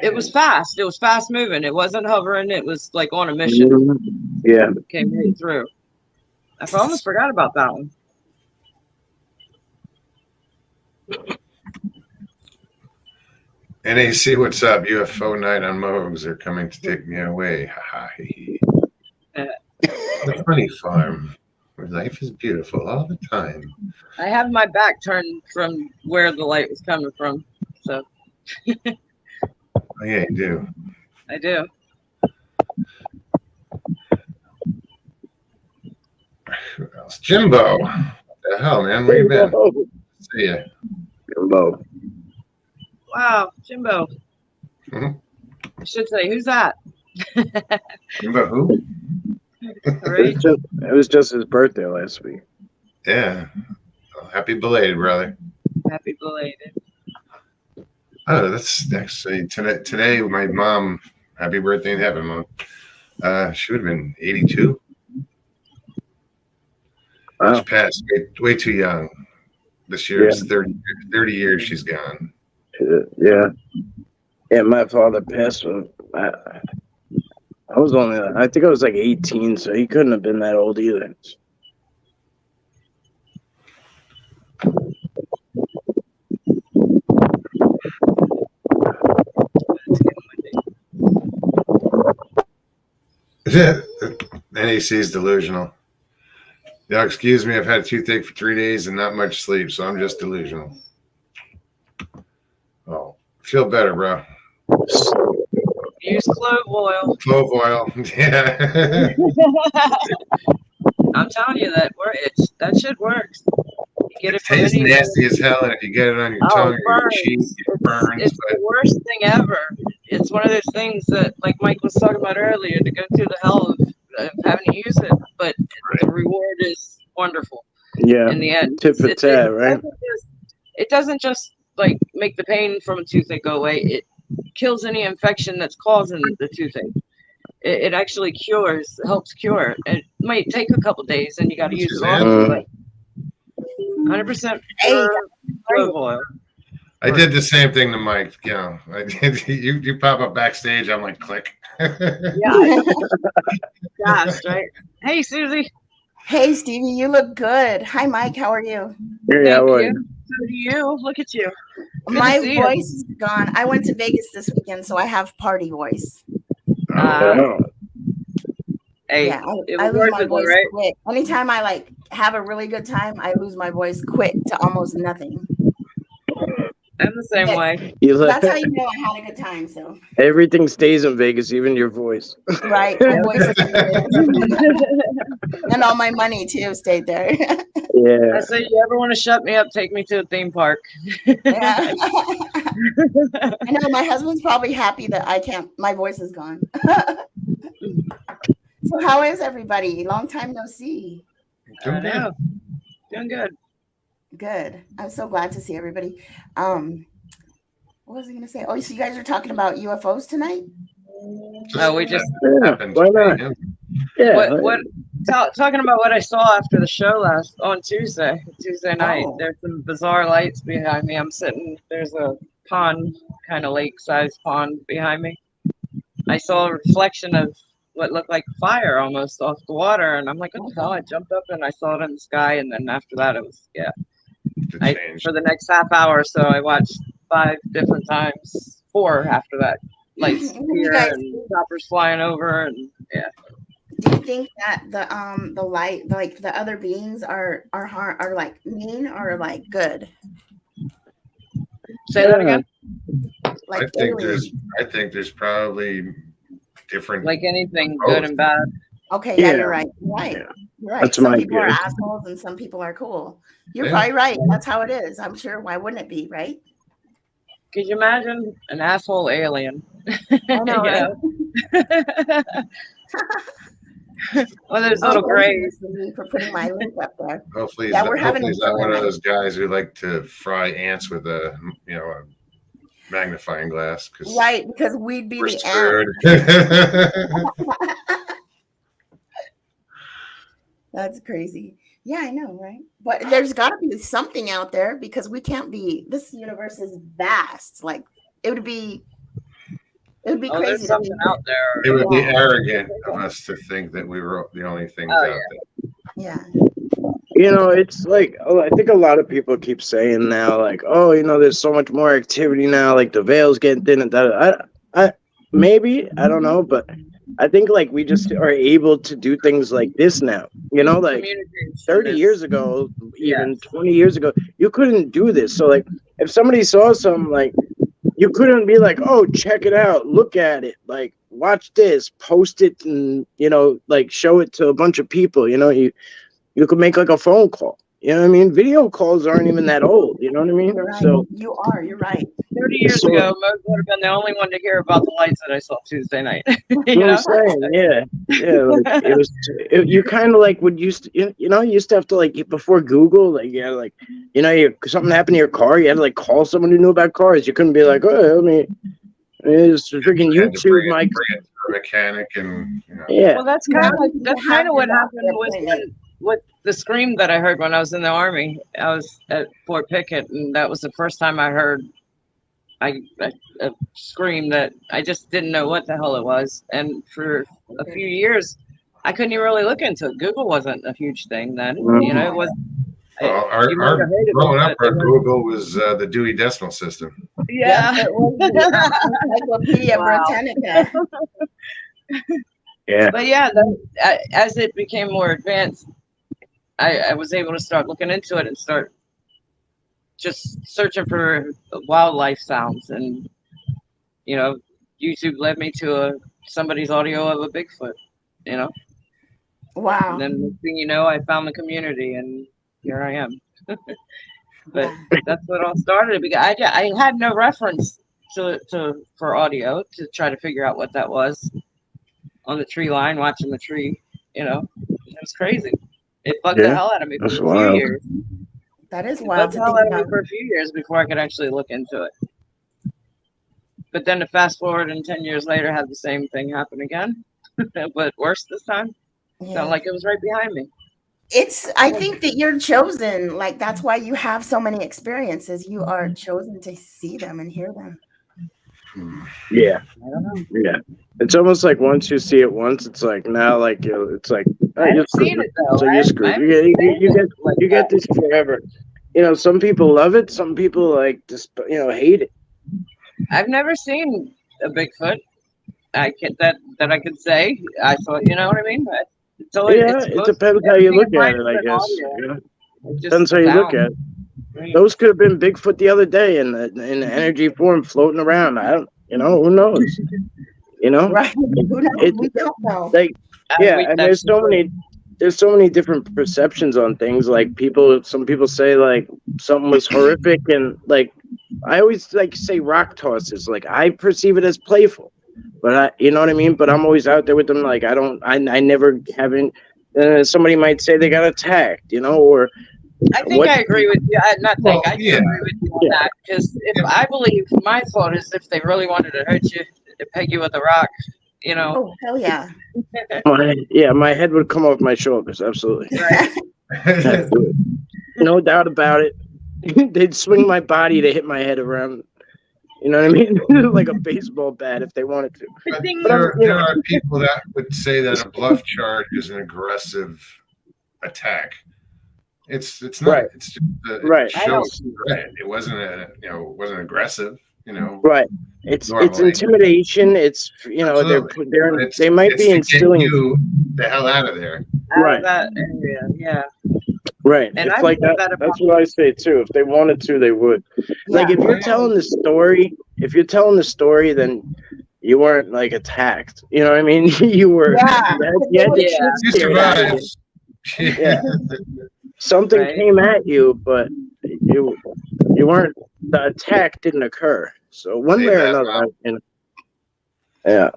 S2: It was fast. It was fast moving. It wasn't hovering. It was like on a mission.
S4: Yeah.
S2: It came right through. I almost forgot about that one.
S1: NAC, what's up? UFO night on Mogs are coming to take me away. Ha ha. The funny farm where life is beautiful all the time.
S2: I have my back turned from where the light was coming from, so.
S1: Oh, yeah, you do.
S2: I do.
S1: Who else? Jimbo. What the hell, man? Where you been? See ya.
S4: Jimbo.
S2: Wow, Jimbo.
S1: Mhm.
S2: I should say, who's that?
S1: Jimbo who?
S2: Right?
S4: It was just his birthday last week.
S1: Yeah. Well, happy belated, brother.
S2: Happy belated.
S1: Oh, that's actually today. My mom, happy birthday in heaven, Mom. She would have been 82.
S4: Wow.
S1: She passed way too young. This year is 30 years she's gone.
S4: Yeah. Yeah, my father passed when I was only, I think I was like 18, so he couldn't have been that old either.
S1: NAC is delusional. Yeah, excuse me, I've had a toothache for 3 days and not much sleep, so I'm just delusional. Oh, feel better, bro.
S2: Use clove oil.
S1: Clove oil. Yeah.
S2: I'm telling you that shit works. You get
S1: It
S2: it from
S1: tastes
S2: anywhere.
S1: nasty as hell, and if you get it on your
S2: Oh,
S1: tongue
S2: it
S1: or your
S2: burns.
S1: cheek, it burns.
S2: It's the worst thing ever. It's one of those things that, like Mike was talking about earlier, to go through the hell of having to use it, but the reward is wonderful.
S4: Yeah.
S2: In the end,
S4: Tit for tat, right?
S2: It doesn't just like make the pain from a toothache go away. It kills any infection that's causing the toothache. It actually helps cure. It might take a couple days, and you got to use it often, but 100% pure clove oil.
S1: I did the same thing to Mike. You know, I did. You pop up backstage, I'm like, click.
S2: Yeah, fast, right? Hey, Susie.
S5: Hey, Stevie, you look good. Hi, Mike. How are you?
S4: Yeah,
S2: Thank
S4: well,
S2: you. So do you. Look at you. Good
S5: My
S2: to see you.
S5: voice is gone. I went to Vegas this weekend, so I have party voice.
S4: wow.
S2: Hey,
S5: Yeah,
S2: it
S5: I
S2: was
S5: lose
S2: worth
S5: my
S2: it, though,
S5: voice
S2: right?
S5: quick. Anytime I like have a really good time, I lose my voice quick to almost nothing.
S2: I'm the same
S5: Yeah.
S2: way.
S4: You
S5: That's how
S4: like,
S5: you know I had a good time. So
S4: everything stays in Vegas, even your voice.
S5: right, my voice is and all my money too stayed there.
S2: I
S4: Yeah.
S2: say, you ever want to shut me up, take me to a theme park.
S5: Yeah. I know my husband's probably happy that I can't. My voice is gone. So how is everybody? Long time no see.
S2: I know. Doing good.
S5: Good. I'm so glad to see everybody. What was I gonna say? Oh, so you guys are talking about UFOs tonight?
S2: Oh, we just
S1: happened.
S4: Why not? Yeah.
S2: talking about what I saw after the show on Tuesday night.
S5: Oh.
S2: There's some bizarre lights behind me. I'm sitting. There's a pond, kind of lake-sized pond behind me. I saw a reflection of what looked like fire almost off the water, and I'm like, what the hell? I jumped up and I saw it in the sky, and then after that, it was for the next half hour or so, I watched 5 different times, 4 after that. Lights appear and choppers flying over, and yeah.
S5: Do you think that the light, like the other beings, are like mean or like good?
S2: Say that again.
S5: Like
S1: I think there's probably different.
S2: Like anything, good and bad.
S5: Okay, yeah,
S4: Yeah.
S5: you're right. Right. Right.
S4: That's
S5: Some
S4: my
S5: people are
S4: guess.
S5: assholes and some people are cool. You're
S1: Yeah.
S5: probably right. That's how it is. I'm sure. Why wouldn't it be, right?
S2: Could you imagine an asshole alien?
S5: I know,
S2: You
S5: right?
S2: know? Well, there's
S5: Oh,
S2: little
S5: thank
S2: grays.
S5: you for putting my link up there.
S1: Hopefully,
S5: Yeah, we're having
S1: he's
S5: a
S1: not one of
S5: dilemma.
S1: those guys who like to fry ants with a magnifying glass.
S5: Right, because we'd be
S1: We're
S5: the ant.
S1: screwed.
S5: That's crazy. Yeah, I know, right? But there's got to be something out there because we can't be. This universe is vast. Like it would be
S2: Oh,
S5: crazy
S2: there's
S5: to
S2: something
S5: think.
S2: out there.
S1: It would be
S5: Yeah.
S1: arrogant of us to think that we were the only things
S2: Oh,
S1: out
S2: yeah.
S1: there.
S5: Yeah.
S4: You know, it's like, I think a lot of people keep saying now, like, oh, you know, there's so much more activity now, like the veil's getting thin and that. Maybe, I don't know, but I think like we just are able to do things like this now. You know, like
S2: Communication
S4: 30
S2: is-
S4: years ago, even
S2: Yes.
S4: 20 years ago, you couldn't do this. So like if somebody saw something, like you couldn't be like, oh, check it out, look at it, like watch this, post it, and you know, like show it to a bunch of people. You know, you could make like a phone call. You know what I mean? Video calls aren't even that old. You know what I mean?
S5: You're right.
S4: So
S5: You are. You're right.
S2: 30 years
S4: So-
S2: ago, Mose would have been the only one to hear about the lights that I saw Tuesday night.
S4: you
S2: You
S4: know
S2: know?
S4: what I'm saying? Yeah, like it was. You kind of like would used to, you know, you used to have to like before Google, like yeah, like you know, something happened to your car, you had to like call someone who knew about cars. You couldn't be like, oh, it's freaking
S1: Had to
S4: YouTube,
S1: bring
S4: Mike.
S1: it to a mechanic, and
S4: Yeah,
S2: Well, that's kind of what happened with the scream that I heard when I was in the Army. I was at Fort Pickett, and that was the first time I heard a scream that I just didn't know what the hell it was. And for a few years, I couldn't even really look into it. Google wasn't a huge thing then. You know, it was.
S1: our
S2: you might have heard of it,
S1: growing up,
S2: but
S1: our Google was the Dewey Decimal System.
S2: Yeah.
S5: It was the Encyclopedia
S2: Wow.
S5: Britannica.
S4: yeah.
S2: But yeah, as it became more advanced, I was able to start looking into it and start just searching for wildlife sounds. And, you know, YouTube led me to somebody's audio of a Bigfoot, you know.
S5: Wow.
S2: And then next thing you know, I found the community, and here I am. But
S5: Wow.
S2: that's what all started. Because I had no reference for audio to try to figure out what that was on the tree line, watching the tree. You know, it was crazy. It bugged the
S4: Yeah,
S2: hell out of me for
S4: that's
S2: a few
S4: wild.
S2: years.
S5: That is
S2: It
S5: wild
S2: bugged
S5: to
S2: the hell
S5: think
S2: out of me
S5: about.
S2: for a few years before I could actually look into it. But then to fast forward and 10 years later, had the same thing happen again, but worse this time.
S5: Yeah.
S2: Felt like it was right behind me.
S5: I think that you're chosen. Like that's why you have so many experiences. You are chosen to see them and hear them.
S4: Yeah.
S2: I don't know.
S4: Yeah. It's almost like once you see it once, it's like now, like it's like
S2: I haven't seen it though.
S4: So you're screwed. You get this forever. You know, some people love it. Some people like just hate it.
S2: I've never seen a Bigfoot. That I could say. I thought, you know what I mean? But it's always,
S4: It depends how you look at it, I guess. Yeah. Depends how you look at it. Those could have been Bigfoot the other day in the energy form floating around. I don't, who knows? You know,
S5: Right? Who knows? We don't know.
S4: like and there's so many different perceptions on things. Like some people say like something was horrific, and like I always like say rock tosses. Like I perceive it as playful, but you know what I mean. But I'm always out there with them. Like I never haven't. Somebody might say they got attacked, or.
S2: I think I agree with you. I agree with you on that, because I believe my thought is if they really wanted to hurt you, they'd peg you with a rock,
S5: Oh hell yeah!
S4: My head would come off my shoulders. Absolutely,
S2: Right.
S4: No doubt about it. They'd swing my body to hit my head around. You know what I mean? Like a baseball bat if they wanted to.
S1: But there are people that would say that a bluff charge is an aggressive attack. It's not.
S4: Right.
S1: It's just
S4: Right.
S1: It shows threat. It wasn't wasn't aggressive.
S4: Right. It's
S1: normally.
S4: intimidation. It's they might be instilling
S1: you the hell out of there.
S4: Right.
S2: That area, yeah.
S4: Right.
S2: And
S4: it's
S2: I
S4: like
S2: think
S4: that.
S2: that
S4: That's what I say too. If they wanted to, they would. Like if you're telling the story, then you weren't like attacked. You know what I mean? You were.
S5: Yeah.
S4: You had the
S2: Yeah.
S4: shit
S1: You
S4: scared out of
S1: survived.
S4: Yeah. Something
S2: Right.
S4: came at you, but you weren't. The attack didn't occur. So one
S1: Say
S4: way or
S1: that,
S4: another,
S1: Mom.
S4: yeah.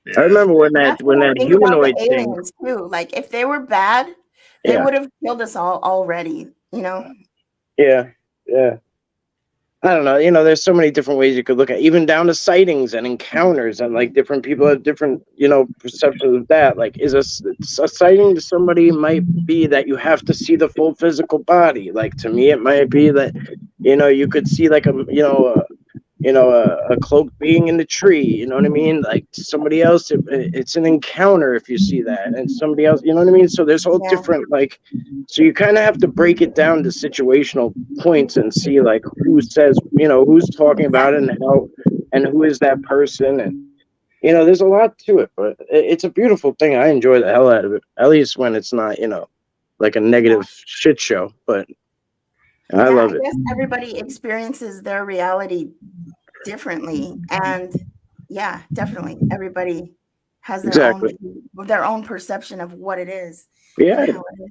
S1: Yeah.
S4: I remember when
S5: That's what I
S4: that
S5: think about the
S4: humanoid thing.
S5: aliens too. Like if they were bad, they
S4: Yeah.
S5: would have killed us all already. You know.
S4: Yeah. I don't know. There's so many different ways you could look at, even down to sightings and encounters, and like different people have different, perceptions of that. Like, is a sighting to somebody might be that you have to see the full physical body. Like to me, it might be that, you could see like a cloak being in the tree. You know what I mean? Like somebody else, it's an encounter if you see that, and somebody else, you know what I mean? So there's all different so you kind of have to break it down to situational points and see like who says, who's talking about it and how, and who is that person, and there's a lot to it, but it's a beautiful thing. I enjoy the hell out of it, at least when it's not, like a negative shit show, but I love it.
S5: I guess everybody experiences their reality differently, and yeah, definitely everybody has their own perception of what it is.
S4: Yeah,
S5: and how it is.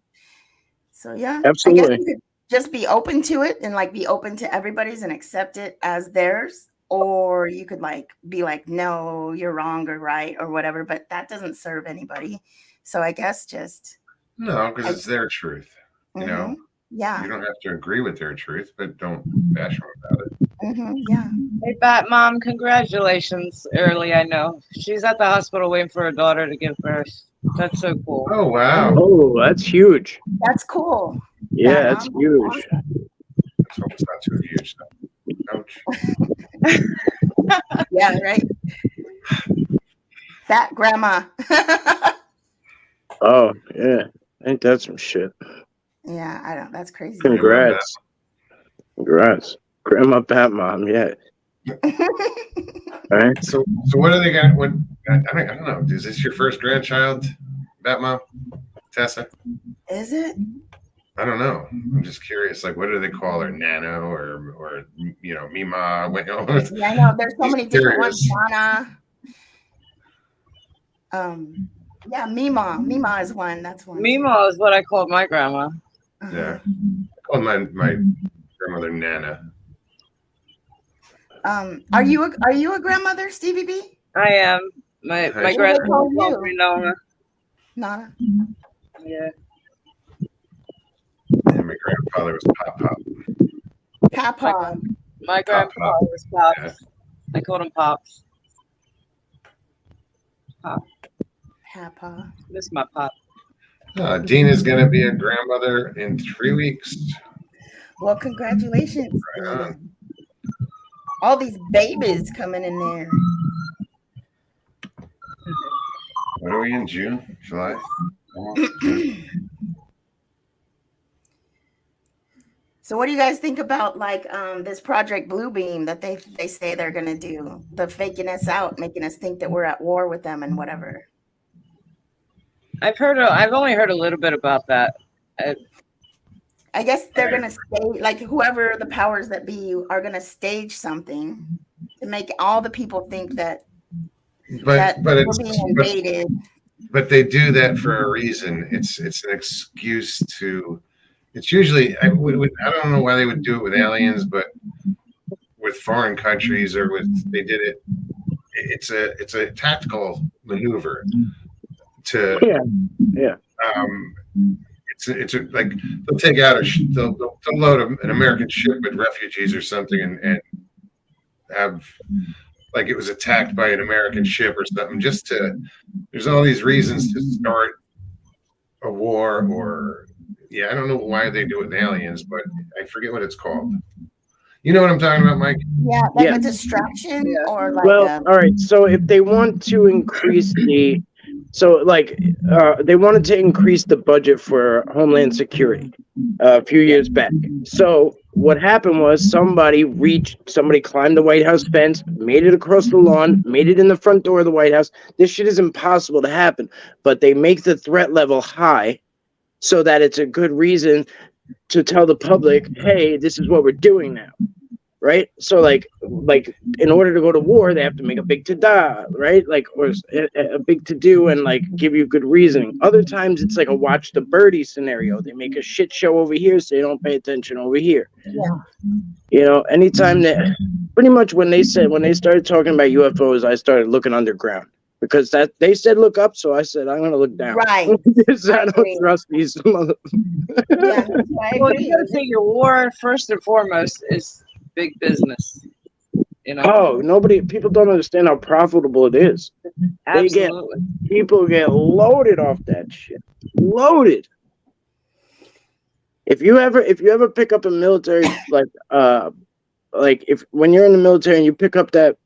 S5: So yeah,
S4: absolutely.
S5: I guess you could just be open to it and like be open to everybody's and accept it as theirs, or you could like be like, no, you're wrong or right or whatever, but that doesn't serve anybody. So I guess just
S1: No, because it's their truth. You know,
S5: yeah,
S1: you don't have to agree with their truth, but don't bash them about it.
S5: Yeah.
S2: Hey, Bat Mom, congratulations early. I know she's at the hospital waiting for her daughter to give birth. That's so cool.
S1: Oh wow!
S4: Oh, that's huge.
S5: That's cool.
S4: Yeah, that's huge.
S5: Awesome.
S1: Let's hope it's not too huge. Ouch.
S5: Yeah, right. Fat grandma.
S4: Oh yeah, ain't that some shit?
S5: Yeah, I don't. That's crazy.
S4: Congrats, Grandma Bat Mom. Yeah. All right.
S1: So what do they got? What I don't know. Is this your first grandchild, Bat Mom, Tessa?
S5: Is it?
S1: I don't know. I'm just curious. Like, what do they call her? Nana or Mima?
S5: Yeah, I know. There's so many different ones. Nana. Yeah, Mima. Mima is one. That's one.
S2: Mima is what I called my grandma.
S1: Yeah, I called my grandmother Nana.
S5: Are you a grandmother, Stevie B?
S2: I am. My grandmother called me Nona.
S5: Nana.
S2: Yeah.
S1: And my grandfather was
S5: Papa.
S2: My grandpa was Pops. Yeah. I called him Pops. Pop.
S5: Papa.
S2: This is my pop.
S1: Dina's going to be a grandmother in 3 weeks.
S5: Well, congratulations.
S1: Right.
S5: All these babies coming in there.
S1: What are we in June? July?
S5: So what do you guys think about like this Project Bluebeam that they say they're gonna do? The faking us out, making us think that we're at war with them and whatever.
S2: I've only heard a little bit about that.
S5: I guess they're gonna stage, like whoever the powers that be are gonna stage something to make all the people think that we're being invaded.
S1: But they do that for a reason. It's an excuse to. It's usually I don't know why they would do it with aliens, but with foreign countries or they did it. It's a tactical maneuver to It's like they'll take out they'll load an American ship with refugees or something and have like it was attacked by an American ship or something. There's all these reasons to start a war or I don't know why they do it with aliens, but I forget what it's called. You know what I'm talking about, Mike?
S5: Yeah, like a distraction or like.
S4: Well, all right. So if they want to increase they wanted to increase the budget for Homeland Security a few years back. So what happened was somebody climbed the White House fence, made it across the lawn, made it in the front door of the White House. This shit is impossible to happen, but they make the threat level high so that it's a good reason to tell the public, hey, this is what we're doing now. right? So like in order to go to war, they have to make a big tada, right? Like, or a big to do, and like give you good reasoning. Other times it's like a watch the birdie scenario. They make a shit show over here, so they don't pay attention over here.
S5: Yeah.
S4: Anytime that, pretty much when they started talking about UFOs, I started looking underground, because that they said look up, so I said I'm gonna look down.
S5: Right.
S4: Because I don't trust these mother.
S5: Yeah, I
S2: Well,
S5: agree.
S2: you gotta figure war first and foremost is big business.
S4: People don't understand how profitable it is.
S2: Absolutely.
S4: People get loaded off that shit. Loaded. If you ever pick up a military like if when you're in the military and you pick up that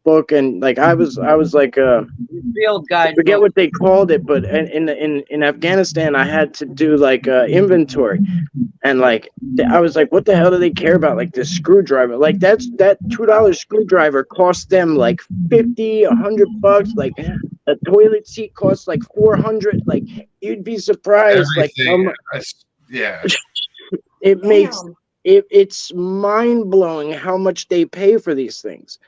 S4: book, and like I was like
S2: Field guide.
S4: I forget what they called it, but in Afghanistan I had to do like inventory, and like I was like, what the hell do they care about like this screwdriver? Like that $2 screwdriver cost them like $50, $100. Like a toilet seat costs like $400. Like you'd be surprised.
S1: Everything.
S4: Like
S1: Yeah.
S4: it makes it's mind blowing how much they pay for these things.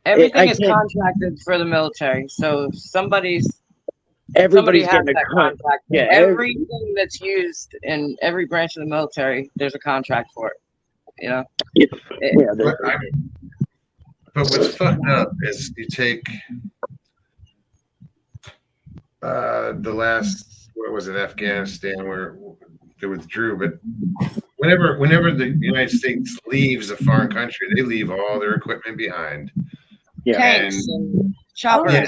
S2: Everything is contracted for the military, so somebody
S4: Everybody's
S2: has
S4: getting
S2: that
S4: a cut.
S2: contract.
S4: Yeah,
S2: Everything that's used in every branch of the military, there's a contract for it. You know.
S1: But what's fucked up is you take the last, what was it, Afghanistan, where they withdrew, but whenever the United States leaves a foreign country, they leave all their equipment behind.
S4: Yeah.
S2: Tanks and choppers.
S1: Yeah,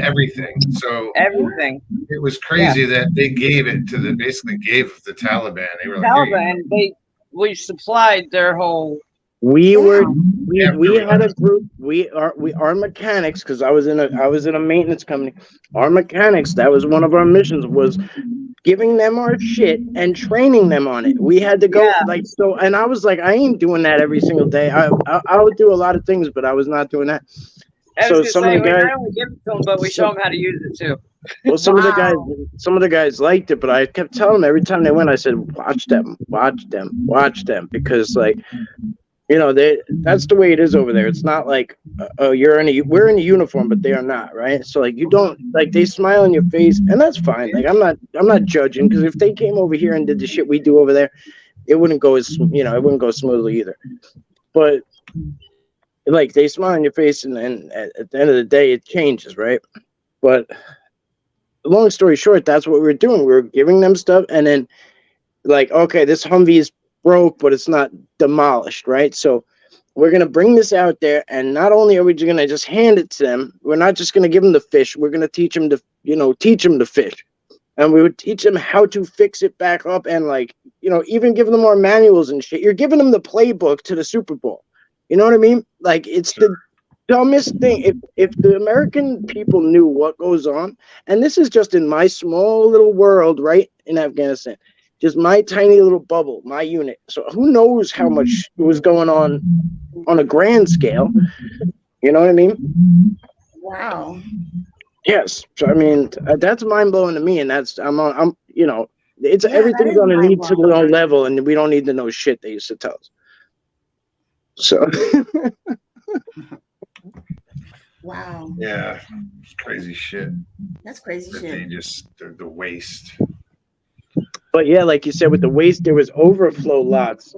S1: everything. So
S2: everything.
S1: It was crazy that they gave it to basically gave the Taliban. They were like,
S2: Taliban. We supplied their whole.
S4: We had a group. Our mechanics, because I was in a maintenance company. Our mechanics, that was one of our missions, was giving them our shit and training them on it. We had to go and I was like, I ain't doing that every single day. I would do a lot of things, but I was not doing that. So some of the guys,
S2: not only give it to them, but we show them how to use it too.
S4: Well, some of the guys liked it, but I kept telling them every time they went, I said, watch them, because like, that's the way it is over there. It's not like we're in a uniform, but they are not, right? So like you don't like they smile in your face, and that's fine. Like I'm not judging, because if they came over here and did the shit we do over there, it wouldn't go smoothly either. But like they smile in your face, and at the end of the day, it changes, right? But long story short, that's what we were doing. We were giving them stuff, and then like, okay, this Humvee is broke, but it's not demolished, right? So we're going to bring this out there, and not only are we going to just hand it to them, we're not just going to give them the fish, we're going to teach them to fish. And we would teach them how to fix it back up, and like, even give them our manuals and shit. You're giving them the playbook to the Super Bowl. You know what I mean? Like, it's the dumbest thing. If the American people knew what goes on, and this is just in my small little world, right, in Afghanistan, just my tiny little bubble, my unit. So who knows how much was going on a grand scale? You know what I mean?
S5: Wow.
S4: Yes. So I mean, that's mind blowing to me, and everything's on a need to know level, and we don't need to know shit they used to tell us. So.
S5: Wow.
S1: Yeah, it's crazy shit.
S5: That's crazy shit.
S1: The waste.
S4: But yeah, like you said, with the waste, there was overflow lots,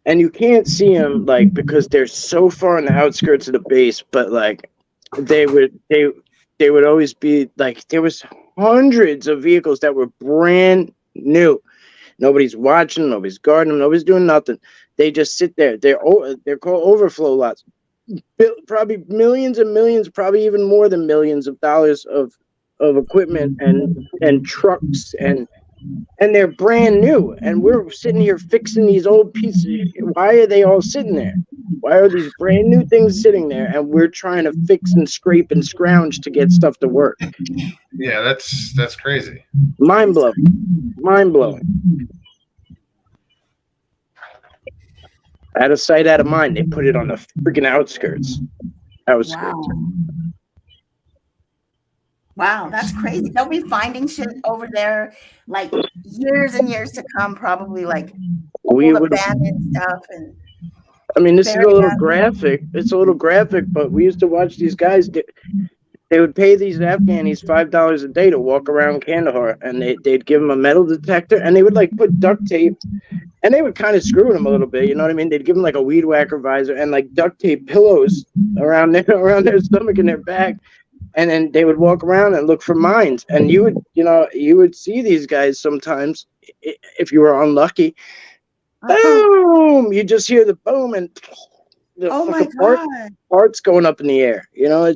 S4: and you can't see them like because they're so far on the outskirts of the base. But like, they would always be like, there was hundreds of vehicles that were brand new. Nobody's watching, nobody's guarding them, nobody's doing nothing. They just sit there. They're called overflow lots. Probably millions and millions, probably even more than millions of dollars of equipment and trucks and they're brand new, and we're sitting here fixing these old pieces. Why are they all sitting there? Why are these brand new things sitting there, and we're trying to fix and scrape and scrounge to get stuff to work?
S1: Yeah, that's crazy.
S4: Mind blowing. Out of sight, out of mind. They put it on the freaking outskirts. That was
S5: wow. Wow, that's crazy. They'll be finding shit over there like years and years to come, probably like old abandoned stuff. And
S4: I mean, this is a
S5: Very
S4: little
S5: bad.
S4: graphic. It's a little graphic, but we used to watch these guys. They would pay these Afghanis $5 a day to walk around Kandahar, and they'd give them a metal detector, and they would like put duct tape, and they would kind of screw them a little bit. You know what I mean? They'd give them like a weed whacker visor and like duct tape pillows around their stomach and their back, and then they would walk around and look for mines. And you would see these guys sometimes if you were unlucky. Boom! You just hear the boom and the
S5: Oh my
S4: fucking
S5: God.
S4: parts going up in the air. You know,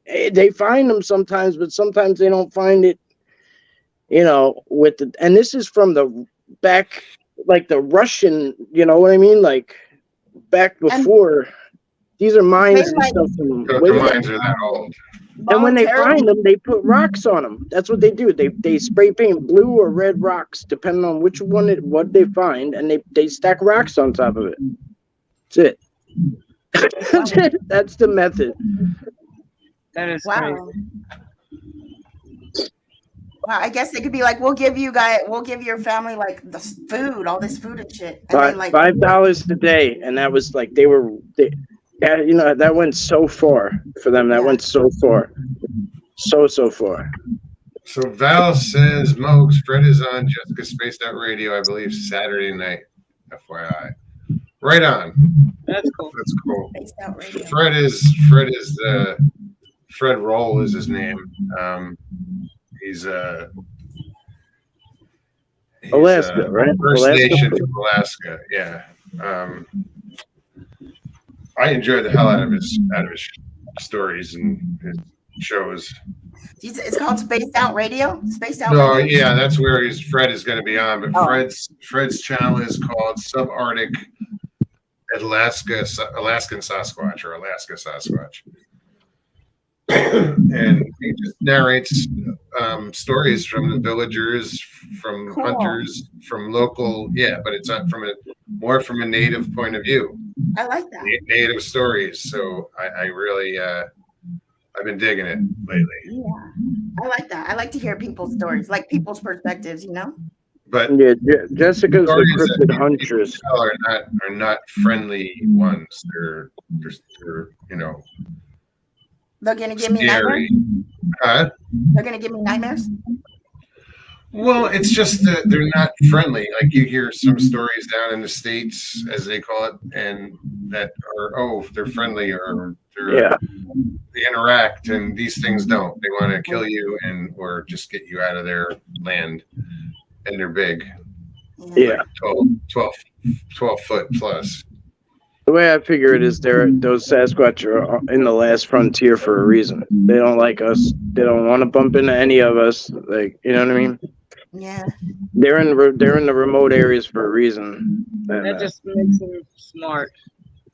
S4: they find them sometimes, but sometimes they don't find it. You know, and this is from the back, like the Russian. You know what I mean? Like back before. These are mines and stuff.
S1: The mines are that old.
S4: And when they find them, they put rocks on them. That's what they do. They spray paint blue or red rocks, depending on which one what they find, and they stack rocks on top of it. That's it. That's the method.
S2: That is
S5: Wow.
S2: crazy.
S5: Wow, I guess they could be like, we'll give your family like the food, all this food and shit. And they, like,
S4: $5 a day, and that was like that went so far for them. That went so far, so far.
S1: So Val says, Mokes, Fred is on Jessica Spaced Out Radio, I believe, Saturday night. FYI. Right on.
S2: That's cool.
S1: That's cool.
S5: Spaced Out Radio.
S1: Fred Roll is his name. He's
S4: Alaska, right?
S1: First
S4: Alaska.
S1: Nation from Alaska. Yeah. I enjoy the hell out of his stories and his shows.
S5: It's called Spaced Out Radio. Spaced Out.
S1: No,
S5: Radio?
S1: yeah, that's where Fred is going to be on. But
S5: Oh.
S1: Fred's channel is called Subarctic Alaskan Sasquatch or Alaska Sasquatch, and he just narrates stories from the villagers, from
S5: Cool.
S1: hunters, from local. Yeah, but it's not more from a native point of view.
S5: I like that.
S1: Native stories. So I really I've been digging it lately.
S5: Yeah, I like that. I like to hear people's stories, like people's perspectives. You know.
S1: But
S4: Yeah, Jessica's the
S1: stories
S4: cryptid
S1: that
S4: huntress.
S1: are not friendly ones. They're
S5: They're gonna give me
S1: scary.
S5: nightmares.
S1: Huh?
S5: They're gonna give me nightmares.
S1: Well, it's just that they're not friendly. Like you hear some stories down in the States, as they call it, and that are they're friendly or they interact, and these things don't. They want to kill you or just get you out of their land, and they're big.
S4: Yeah.
S1: 12 foot plus.
S4: The way I figure it is those Sasquatch are in the last frontier for a reason. They don't like us. They don't want to bump into any of us. Like, you know what I mean?
S5: Yeah.
S4: They're in the remote areas for a reason. And,
S2: That just makes them smart,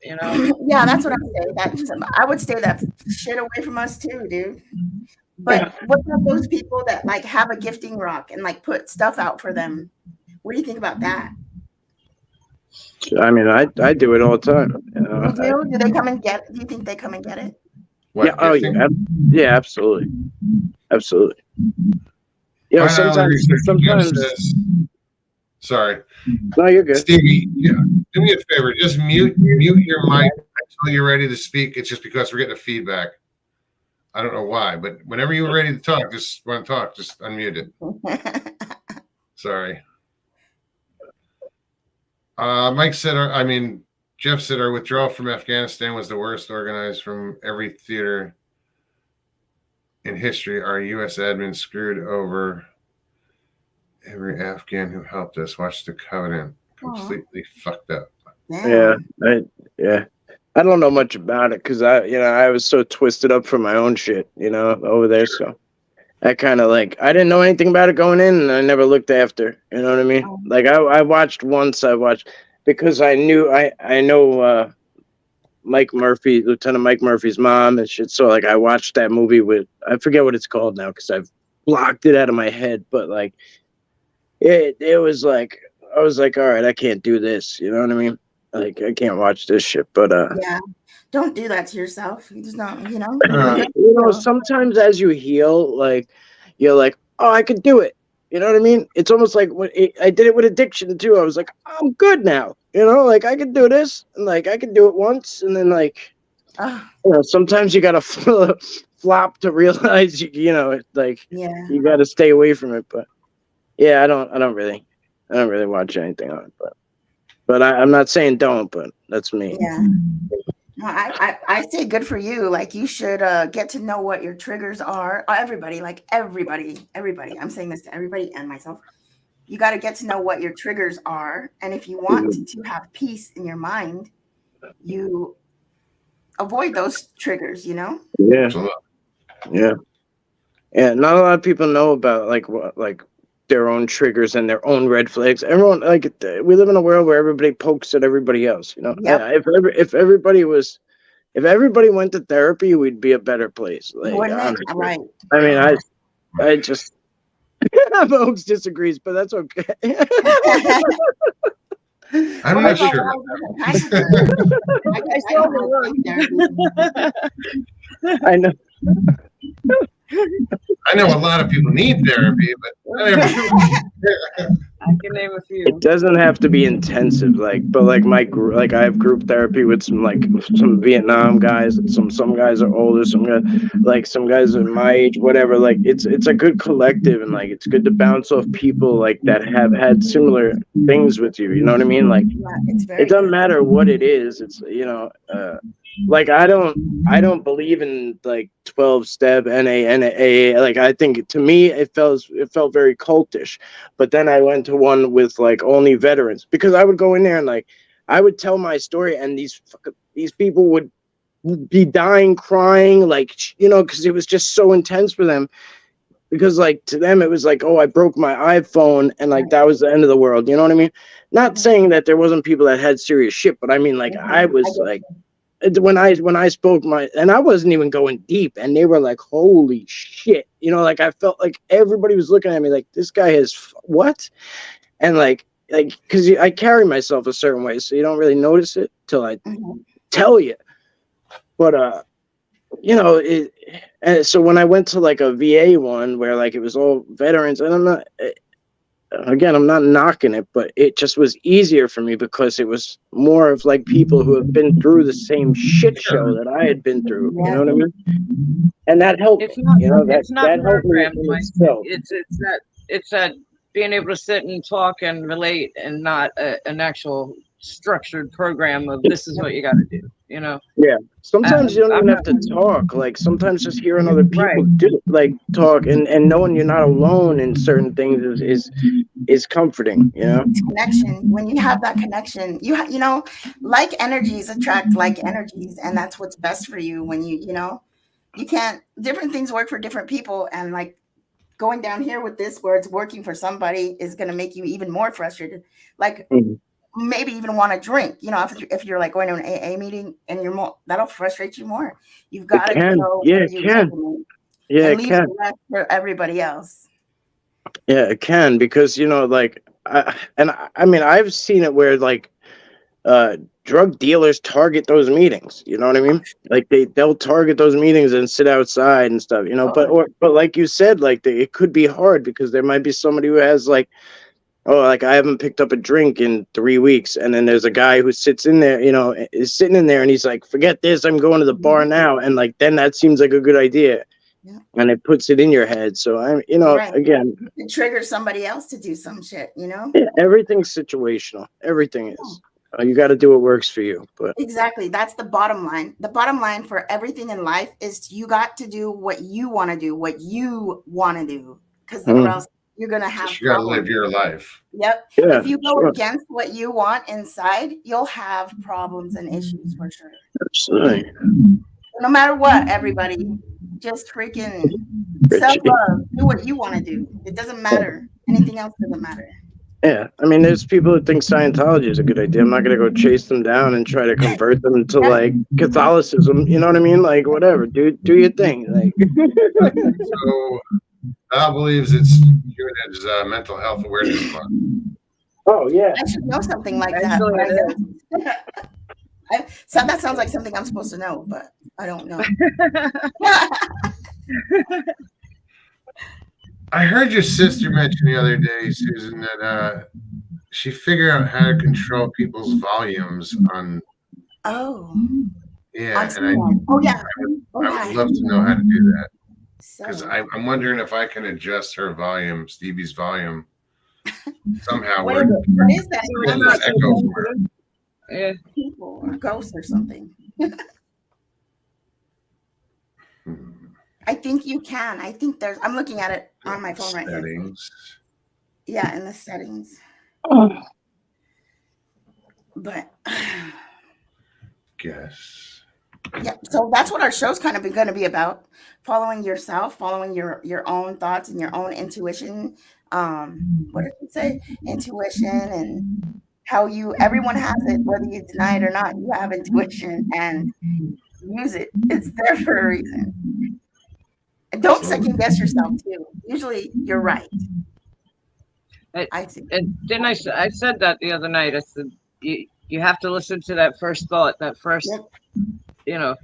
S2: you know.
S5: Yeah, that's what I'm saying. I would stay that shit away from us too, dude. But what about those people that like have a gifting rock and like put stuff out for them? What do you think about that?
S4: I mean, I do it all the time. You know?
S5: You do? Do they come and get it? Do you think they come and get it?
S1: What,
S4: Yeah. Oh,
S1: gifting?
S4: yeah. Absolutely. Absolutely. You know, sometimes.
S1: Sorry.
S4: No, you're good.
S1: Stevie, yeah, do me a favor. Just mute your mic until you're ready to speak. It's just because we're getting a feedback. I don't know why, but whenever you're ready to talk, just unmute it. Sorry. Jeff said our withdrawal from Afghanistan was the worst organized from every theater in history. Our U.S. admin screwed over every Afghan who helped us. Watch the Covenant. Completely fucked up.
S4: Yeah. I don't know much about it because I was so twisted up from my own shit, over there. So I kind of I didn't know anything about it going in, and I never looked after. You know what I mean? Like I watched once. Because I know Mike Murphy, Lieutenant Mike Murphy's mom and shit. So I watched that movie I forget what it's called now because I've blocked it out of my head. But it was I was like, all right, I can't do this. You know what I mean? Like I can't watch this shit. But
S5: yeah, don't do that to yourself. You just don't,
S4: sometimes as you heal, you're like, oh, I could do it. You know what I mean? It's almost like when I did it with addiction too. I was like, I'm good now. You know, like I could do this, and like I could do it once, and then like,
S5: Oh,
S4: you know, sometimes you gotta flop to realize you know, like
S5: yeah.
S4: you gotta stay away from it. But yeah, I don't really watch anything on it. But I'm not saying don't, but that's me.
S5: Yeah. No, I say good for you. Like you should get to know what your triggers are. Everybody, like everybody. I'm saying this to everybody and myself. You got to get to know what your triggers are, and if you want to have peace in your mind, you avoid those triggers. You know.
S4: Yeah,
S1: Absolutely.
S4: yeah, yeah. Not a lot of people know about like their own triggers and their own red flags. Everyone we live in a world where everybody pokes at everybody else. You know,
S5: Yep.
S4: if everybody went to therapy, we'd be a better place. Like
S5: Wouldn't it?
S4: honestly.
S5: Right.
S4: I mean, I just Oaks disagrees, but that's okay.
S1: I'm not sure.
S5: I
S4: I know.
S1: I know a lot of people need therapy, but not everyone.
S2: I can name a few.
S4: It doesn't have to be intensive, but like I have group therapy with some Vietnam guys. Some guys are older, some guys are my age, whatever. Like it's a good collective, and like it's good to bounce off people like that have had similar things with you. You know what I mean? Like it doesn't matter what it is. It's like I don't believe in like 12-step NA. Like I think to me it felt very cultish. But then I went to one with like only veterans, because I would go in there and like I would tell my story, and these people would be dying, crying, like, you know, because it was just so intense for them. Because like to them it was like, oh, I broke my iPhone, and like that was the end of the world. You know what I mean? Not saying that there wasn't people that had serious shit, but I mean like I was like, when I spoke and I wasn't even going deep, and they were like, holy shit, you know, like I felt like everybody was looking at me like, this guy has what? And like because I carry myself a certain way, so you don't really notice it till I tell you. But you know, and so when I went to like a VA one where like it was all veterans, and I'm not knocking it, but it just was easier for me because it was more of like people who have been through the same shit show that I had been through. You know what I mean? And that helped.
S2: It's not.
S4: You know,
S2: It's not
S4: that helped me
S2: programmed.
S4: in itself.
S2: It's that being able to sit and talk and relate, and not an actual structured program of this is what you got to do. You know.
S4: Yeah. Sometimes you don't even have to talk. Like sometimes just hearing other people talk and knowing you're not alone in certain things is comforting. You know.
S5: Connection. When you have that connection, you know, like energies attract like energies, and that's what's best for you. When you know, you can't. Different things work for different people, and like going down here with this, where it's working for somebody, is going to make you even more frustrated. Like. Maybe even want to drink, you know, if you're like going to an AA meeting and you're more, that'll frustrate you more. You've got to go.
S4: Yeah, it can. Yeah, it can.
S5: The rest for everybody else.
S4: Yeah, it can, because, you know, like, I mean, I've seen it where like drug dealers target those meetings. You know what I mean? Like they'll target those meetings and sit outside and stuff, you know, but like you said, like it could be hard because there might be somebody who has like, oh, like I haven't picked up a drink in 3 weeks. And then there's a guy who sits in there, you know, is sitting in there and he's like, forget this, I'm going to the bar now. And like, then that seems like a good idea. Yeah. And it puts it in your head. So I'm, you know, again,
S5: it triggers somebody else to do some shit, you know?
S4: Yeah, everything's situational. Everything is. You got to do what works for you. But
S5: exactly. That's the bottom line. The bottom line for everything in life is you got to do what you want to do, because or else you're going to have
S1: you got to live your life.
S5: Yep.
S4: Yeah,
S5: if you go against what you want inside, you'll have problems and issues for sure.
S4: Absolutely.
S5: No matter what, everybody, just freaking self-love. Do what you want to do. It doesn't matter. Anything else doesn't matter.
S4: Yeah. I mean, there's people who think Scientology is a good idea. I'm not going to go chase them down and try to convert them to like Catholicism. You know what I mean? Like, whatever. Do your thing. Like.
S1: So, Al believes it's Mental Health Awareness Month.
S4: Oh, yeah.
S5: I should know something like that. So that sounds like something I'm supposed to know, but I don't know.
S1: I heard your sister mention the other day, Susan, that she figured out how to control people's volumes on.
S5: Oh,
S1: Yeah,
S5: on
S1: and I
S5: someone. Oh yeah.
S1: I would love to know how to do that because
S5: So,
S1: I'm wondering if I can adjust her volume, Stevie's volume, somehow.
S5: what
S1: Where
S5: is it? What is that?
S1: where
S2: I'm
S1: there's
S2: not so
S1: echo from
S2: sensitive.
S1: her.
S2: Yeah.
S5: People or ghosts or something.
S1: Hmm.
S5: I think you can. I think there's. I'm looking at it on my phone right here.
S1: Settings.
S5: Yeah, in the settings. But
S1: Guess.
S5: yeah, so that's what our show's kind of going to be about: following yourself, following your own thoughts and your own intuition. What did it say? Intuition and how you. Everyone has it, whether you deny it or not. You have intuition and use it. It's there for a reason. And don't second guess yourself too. Usually, you're right. I think.
S2: And didn't I said that the other night. I said you have to listen to that first thought, that first,
S5: Yep.
S2: you know,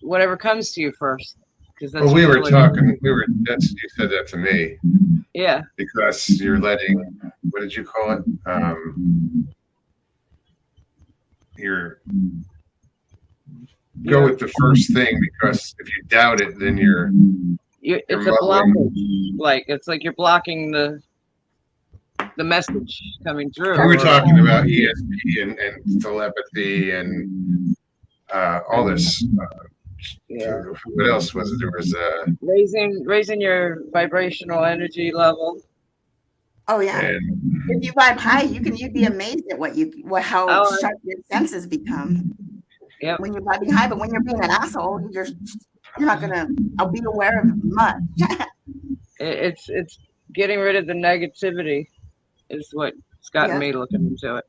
S2: whatever comes to you first. Because that's
S1: Well, we were
S2: usually-
S1: talking. You said that to me
S2: Yeah.
S1: because you're letting. What did you call it? You're go with the first thing because if you doubt it, then you're
S2: It's a
S1: muddling.
S2: blockage. Like it's like you're blocking the message coming through.
S1: We were
S2: or-
S1: talking about ESP and telepathy and all this.
S2: Yeah.
S1: What else was it? There was
S2: Raising your vibrational energy level.
S5: Oh yeah.
S1: and
S5: If you vibe high, you'd be amazed at how
S2: Oh,
S5: sharp your senses become.
S2: Yep.
S5: When you're vibing high, but when you're being an asshole, you're not gonna. I'll be aware of it much.
S2: It's getting rid of the negativity is what's gotten
S5: Yeah.
S2: me looking into it.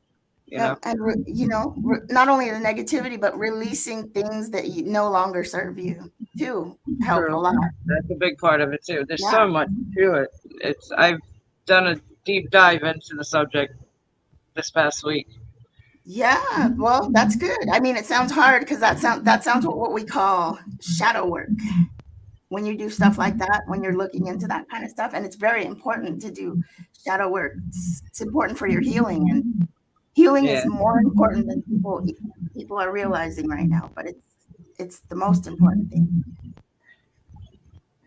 S2: You know.
S5: And not only the negativity, but releasing things that no longer serve you too help
S2: True.
S5: a lot.
S2: That's a big part of it too. There's
S5: Yeah.
S2: so much to it. I've done a deep dive into the subject this past week.
S5: Yeah, well, that's good. I mean, it sounds hard because that sounds what we call shadow work. When you do stuff like that, when you're looking into that kind of stuff, and it's very important to do shadow work. It's important for your healing, and healing is more important than people are realizing right now. But it's the most important thing.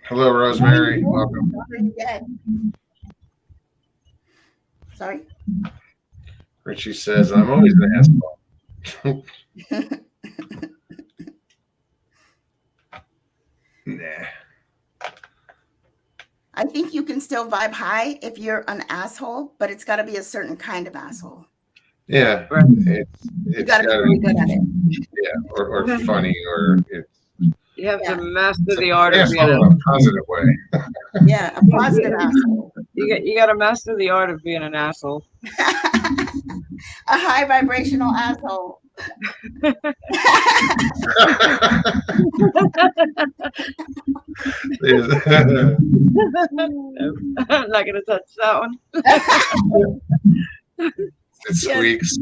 S1: hello, Rosemary. Welcome.
S5: Sorry.
S1: Richie says I'm always an asshole. Nah.
S5: I think you can still vibe high if you're an asshole, but it's got to be a certain kind of asshole.
S1: Yeah,
S2: Right.
S5: You got to be really good at it.
S1: Yeah, or funny, or it's
S2: You have
S5: Yeah.
S2: to master the art of
S1: asshole
S2: being
S1: in a positive way.
S5: Yeah, a positive asshole.
S2: you got to master the art of being an asshole.
S5: A high vibrational asshole.
S2: I'm not gonna touch that one.
S1: It squeaks.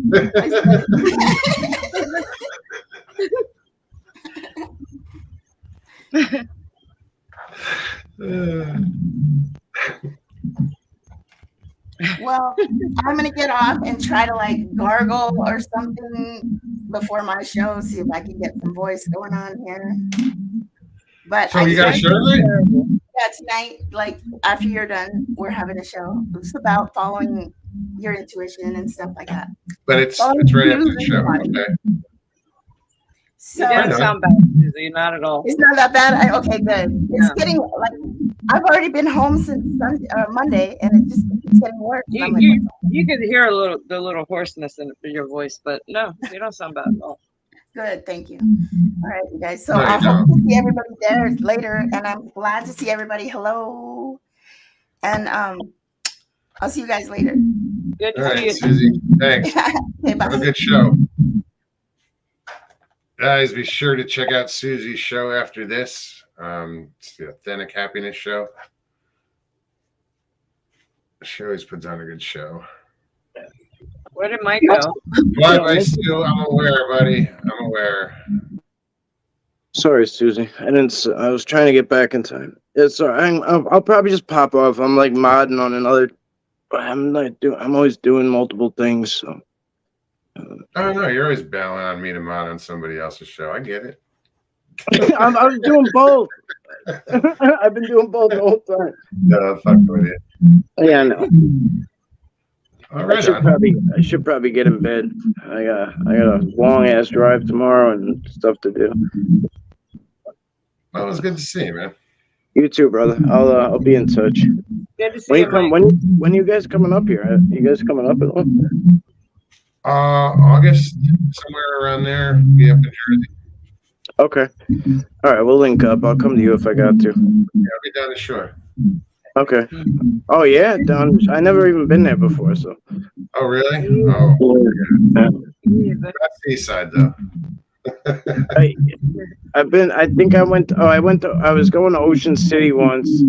S5: Well, I'm gonna get off and try to like gargle or something before my show, see if I can get some voice going on here. But
S1: So you got a show tonight?
S5: Yeah, tonight, like after you're done, we're having a show. It's about following your intuition and stuff like that.
S1: But it's right after the show. Okay.
S5: So
S2: You don't sound bad, Susie. Not at all.
S5: it's not that bad. Okay, good. It's
S2: Yeah.
S5: getting like I've already been home since Monday, and it just keeps getting worse. And I'm like,
S2: You could hear the little hoarseness in your voice, but no, you don't sound bad at all.
S5: good, thank you. All right, you guys. So
S1: No, you
S5: I hope
S1: don't.
S5: to see everybody there later, and I'm glad to see everybody. Hello, and I'll see you guys later.
S2: Good
S1: All
S2: to see
S1: right,
S2: you.
S1: Susie. Thanks.
S5: Okay,
S1: Have a
S5: bye.
S1: good show. Guys, be sure to check out Susie's show after this. It's the Authentic Happiness Show. She always puts on a good show.
S2: Where did Mike go?
S1: But I'm aware, buddy. I'm aware.
S4: Sorry, Susie. I was trying to get back in time. It's all right. I'll probably just pop off. I'm like modding on another I'm always doing multiple things. So.
S1: Oh no, you're always bailing on me to mod on somebody else's show. I get it.
S4: I'm doing both. I've been doing both the whole time.
S1: No, fucking with you.
S4: Yeah, I know.
S1: All right,
S4: I should probably get in bed. I got a long ass drive tomorrow and stuff to do.
S1: Well, it was good to see you, man.
S4: You too, brother. I'll be in touch.
S2: Good to see you, Mike.
S4: When you guys coming up here? You guys coming up at all?
S1: August, somewhere around there. Be up in Jersey.
S4: Okay. All right, we'll link up. I'll come to you if I got to.
S1: Yeah, I'll be down the shore.
S4: Okay. Oh yeah, down. I never even been there before, so.
S1: Oh really? Oh,
S2: Yeah, but
S1: that's the east side though.
S4: I've been. I think I went. I was going to Ocean City once,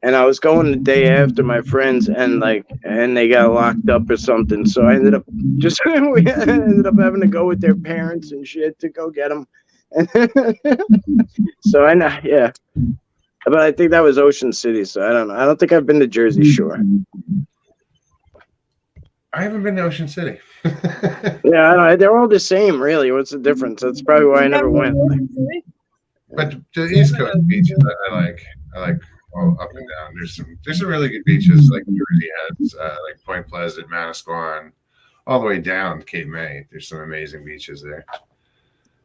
S4: and I was going the day after my friends, and they got locked up or something. So I ended up we ended up having to go with their parents and shit to go get them. So I know, yeah. But I think that was Ocean City, so I don't know. I don't think I've been to Jersey Shore.
S1: I haven't been to Ocean City.
S4: Yeah, I don't know. They're all the same, really. What's the difference? That's probably why I never went.
S1: But the East Coast beaches, I like all up and down. There's some really good beaches like Jersey has, like Point Pleasant, Manasquan, all the way down Cape May. There's some amazing beaches there.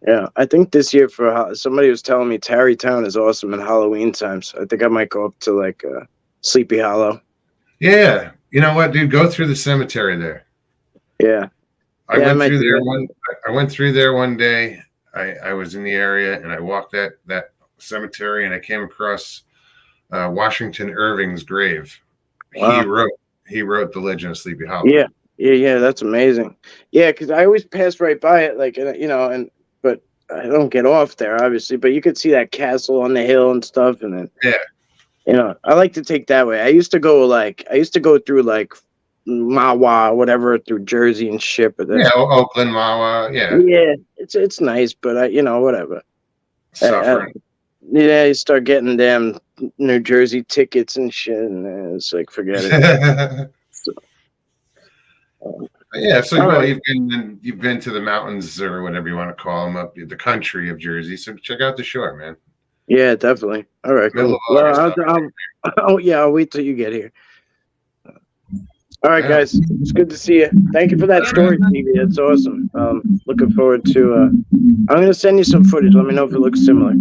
S4: Yeah, I think this year somebody was telling me Tarrytown is awesome in Halloween time, so I think I might go up to Sleepy Hollow.
S1: Yeah, you know what, dude? Go through the cemetery there.
S4: Yeah,
S1: I went through there one day. I was in the area and I walked that cemetery and I came across Washington Irving's grave.
S4: Wow.
S1: He wrote The Legend of Sleepy Hollow.
S4: Yeah, that's amazing. Yeah, because I always pass right by it, but I don't get off there, obviously. But you could see that castle on the hill and stuff, and then I like to take that way. I used to go through Mahwah, whatever, through Jersey and shit. But
S1: Oakland, Mahwah,
S4: yeah, it's nice, but whatever.
S1: Suffering.
S4: You start getting damn New Jersey tickets and shit, and it's like forget it.
S1: Yeah, so you've been to the mountains or whatever you want to call them up the country of Jersey. So check out the shore, man.
S4: Yeah, definitely. All right, cool. Well, I'll wait till you get here. All right, guys, it's good to see you. Thank you for that story, TV. It's awesome. Looking forward to. I'm gonna send you some footage. Let me know if it looks similar.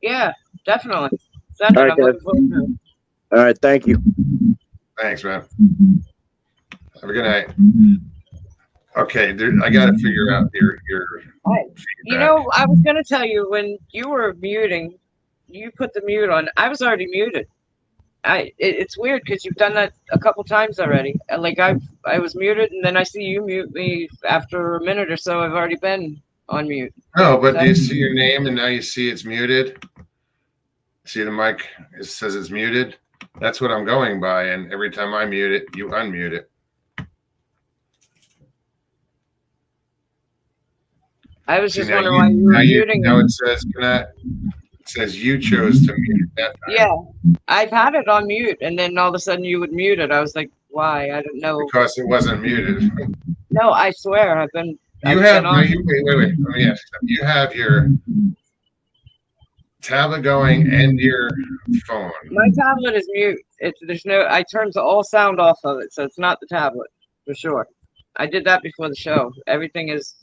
S2: yeah, definitely. Send it.
S4: All right,
S2: I'm looking forward to it.
S4: All right, thank you.
S1: Thanks, man. Have a good night. Okay, I got to figure out your feedback.
S2: I was going to tell you when you were muting, you put the mute on. I was already muted. It's weird because you've done that a couple times already. I was muted, and then I see you mute me after a minute or so. I've already been on mute.
S1: No, but do you see your name and now you see it's muted? See the mic? It says it's muted. That's what I'm going by, and every time I mute it, you unmute it.
S2: I was just wondering why you were muting.
S1: Now it says you chose to mute that time.
S2: Yeah, I've had it on mute, and then all of a sudden you would mute it. I was like, why? I don't know.
S1: Because it wasn't muted.
S2: No, I swear I've been.
S1: Wait. Let me ask you. You have your tablet going and your phone.
S2: My tablet is mute. I turned all sound off of it, so it's not the tablet for sure. I did that before the show. Everything is.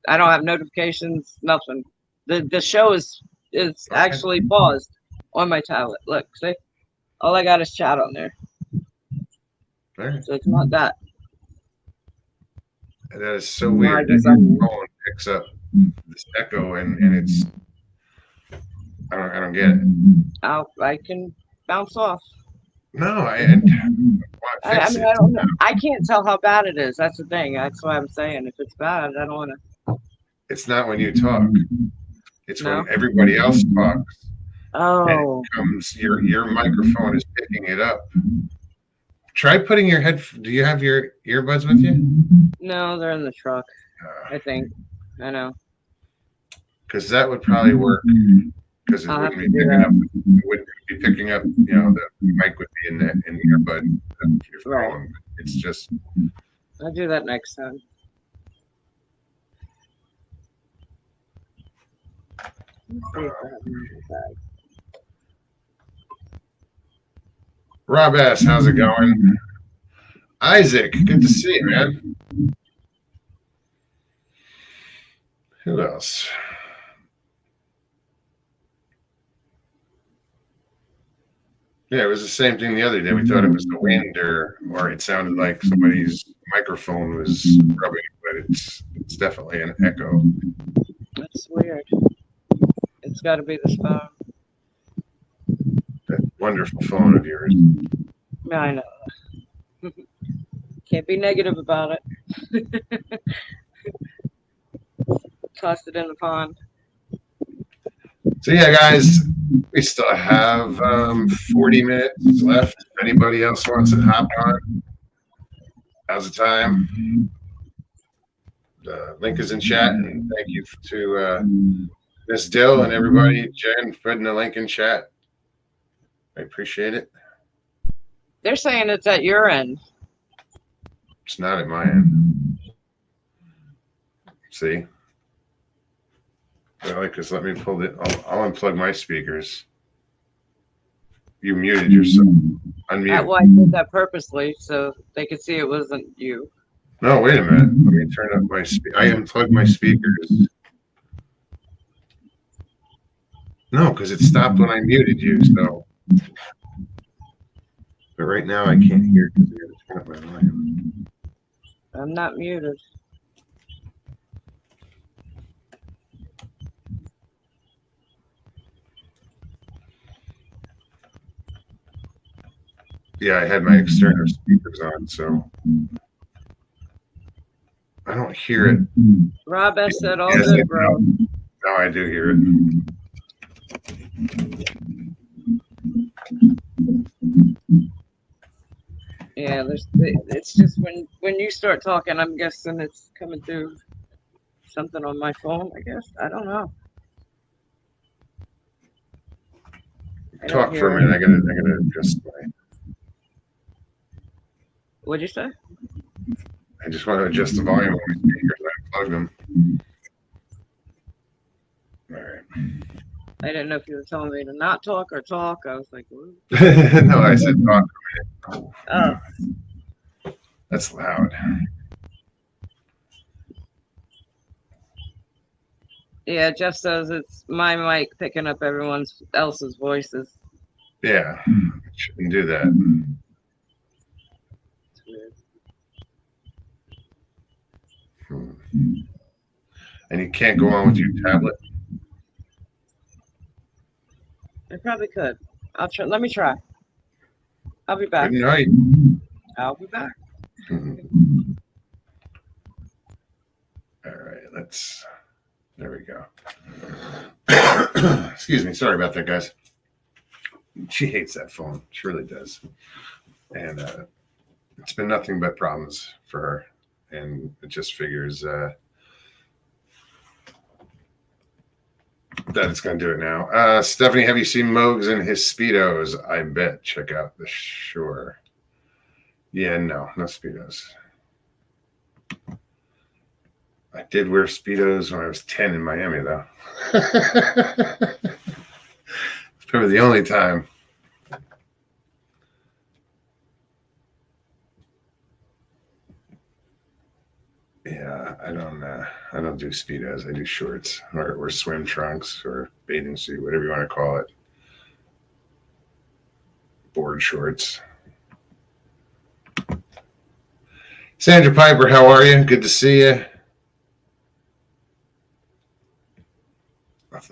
S2: I don't have notifications. Nothing. The show is actually paused on my tablet. Look, see, all I got is chat on there.
S1: Right.
S2: So it's not that.
S1: That is so weird that your phone picks up this echo and it's. I don't get it.
S2: I can bounce off.
S1: No,
S2: I don't know. I can't tell how bad it is. That's the thing. That's why I'm saying if it's bad, I don't want to.
S1: It's not when you talk. It's when everybody else talks.
S2: Oh.
S1: And it comes, your microphone is picking it up. Try putting your do you have your earbuds with you?
S2: No, they're in the truck. I think. I know.
S1: Because that would probably work. Because it wouldn't be picking up, the mic would be in the earbud of your phone.
S2: Right.
S1: It's just,
S2: I'll do that next time. Let's see if I have my bag.
S1: Rob S., how's it going? Isaac, good to see you, man. Who else? Yeah, it was the same thing the other day. We thought it was the wind or it sounded like somebody's microphone was rubbing, but it's definitely an echo.
S2: That's weird. It's got to be this phone.
S1: That wonderful phone of yours.
S2: Yeah, I know. Can't be negative about it. Tossed it in the pond.
S1: So yeah, guys, we still have 40 minutes left. If anybody else wants to hop on, how's the time? The link is in chat, and thank you to Miss Dill and everybody, Jen, for putting the link in chat. I appreciate it.
S2: They're saying it's at your end.
S1: It's not at my end. See? I like this. Let me pull it. I'll unplug my speakers. You muted yourself. Unmute.
S2: Well, I did that purposely so they could see it wasn't you.
S1: No, wait a minute. Let me turn up my I unplugged my speakers. No, because it stopped when I muted you. So, but right now I can't hear because I got to turn up my volume.
S2: I'm not muted.
S1: Yeah, I had my external speakers on, so I don't hear it.
S2: Rob S. said all
S1: Yes,
S2: good, bro.
S1: No, I do hear it.
S2: Yeah, it's just when you start talking, I'm guessing it's coming through something on my phone, I guess. I don't know.
S1: Talk for a minute. I gotta adjust my.
S2: What'd you say?
S1: I just want to adjust the volume of my speakers. I unplugged them. All right.
S2: I didn't know if you were telling me to not talk or talk. I was like, what?
S1: No, I said talk for a minute.
S2: Oh.
S1: That's loud.
S2: Yeah, Jeff says it's my mic picking up everyone else's voices.
S1: Yeah, it shouldn't do that.
S2: It's weird.
S1: And you can't go on with your tablet?
S2: I probably could. I'll try. Let me try. I'll be back.
S1: Good night.
S2: I'll be back.
S1: All right, there we go. Excuse me. Sorry about that, guys. She hates that phone. She really does. And it's been nothing but problems for her. And it just figures that it's going to do it now. Stephanie, have you seen Mogs and his Speedos? I bet. Check out the shore. Yeah, no Speedos. I did wear Speedos when I was 10 in Miami, though. It's probably the only time. Yeah, I don't do Speedos. I do shorts or swim trunks or bathing suit, whatever you want to call it. Board shorts. Sandra Piper, how are you? Good to see you.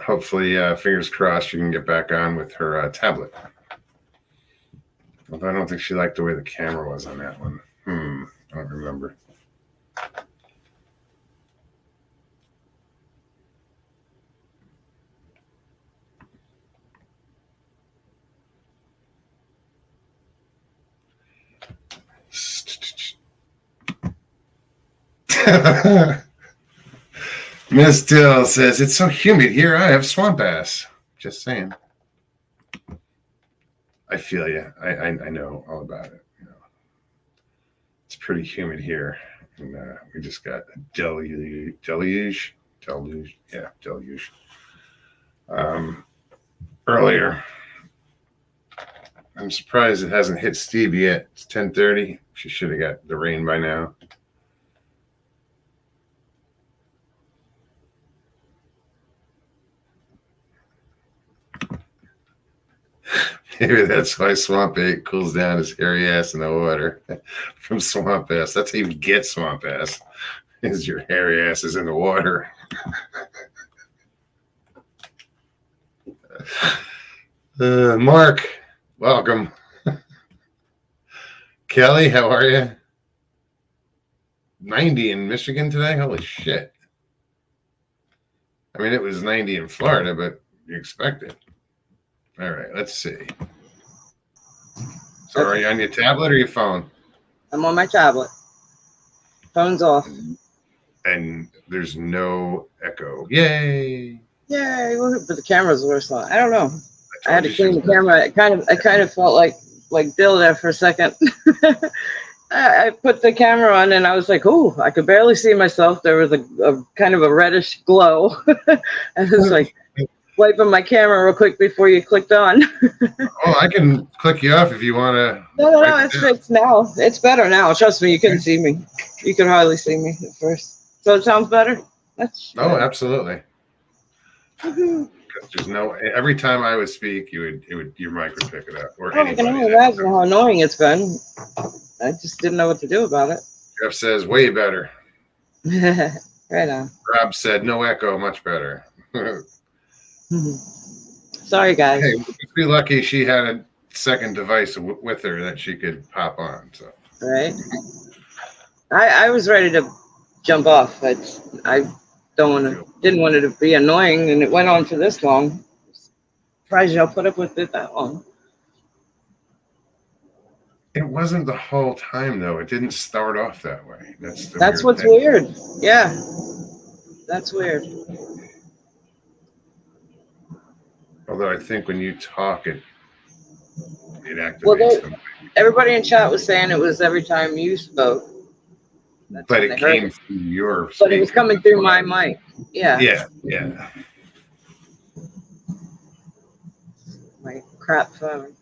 S1: Hopefully, fingers crossed, you can get back on with her tablet. Although I don't think she liked the way the camera was on that one. I don't remember. Miss Dill says, it's so humid here. I have swamp ass. Just saying. I feel you. I know all about it. You know, it's pretty humid here, and we just got a deluge. Yeah, deluge. Earlier, I'm surprised it hasn't hit Steve yet. It's 10:30. She should have got the rain by now. Maybe that's why swamp ape cools down his hairy ass in the water from swamp ass. That's how you get swamp ass, is your hairy ass is in the water. Mark, welcome. Kelly, how are you? 90 in Michigan today? Holy shit. I mean, it was 90 in Florida, but you expect it. All right, let's see. So are you on your tablet or your phone?
S2: I'm on my tablet. Phone's off.
S1: And there's no echo. Yay.
S2: Yay, but the camera's worse on. I don't know. I had to
S1: you
S2: clean the
S1: should-
S2: camera. I kind of felt like Bill there for a second. I put the camera on and I was like, oh, I could barely see myself. There was a kind of a reddish glow. I was like wiping my camera real quick before you clicked on.
S1: Oh, I can click you off if you want to.
S2: No, it's now. It's better now. Trust me, you couldn't see me. You could hardly see me at first. So it sounds better? That's
S1: Oh, absolutely. There's no, every time I would speak, your mic would pick it up. Or
S2: I can only
S1: anybody.
S2: imagine how annoying it's been. I just didn't know what to do about it.
S1: Jeff says, way better.
S2: Right on.
S1: Rob said, no echo, much better.
S2: Sorry, guys.
S1: Hey, we'd be lucky she had a second device with her that she could pop on. So
S2: Right. I was ready to jump off. I didn't want it to be annoying, and it went on for this long. Surprised y'all put up with it that long.
S1: it wasn't the whole time though. It didn't start off that way.
S2: That's what's
S1: thing.
S2: weird. Yeah. That's weird.
S1: Although I think when you talk, it activates
S2: Well,
S1: them.
S2: everybody in chat was saying it was every time you spoke. That's
S1: But
S2: when
S1: it
S2: they heard
S1: came through your
S2: But it was
S1: speaker.
S2: coming through my mic. Yeah.
S1: Yeah.
S2: My crap phone.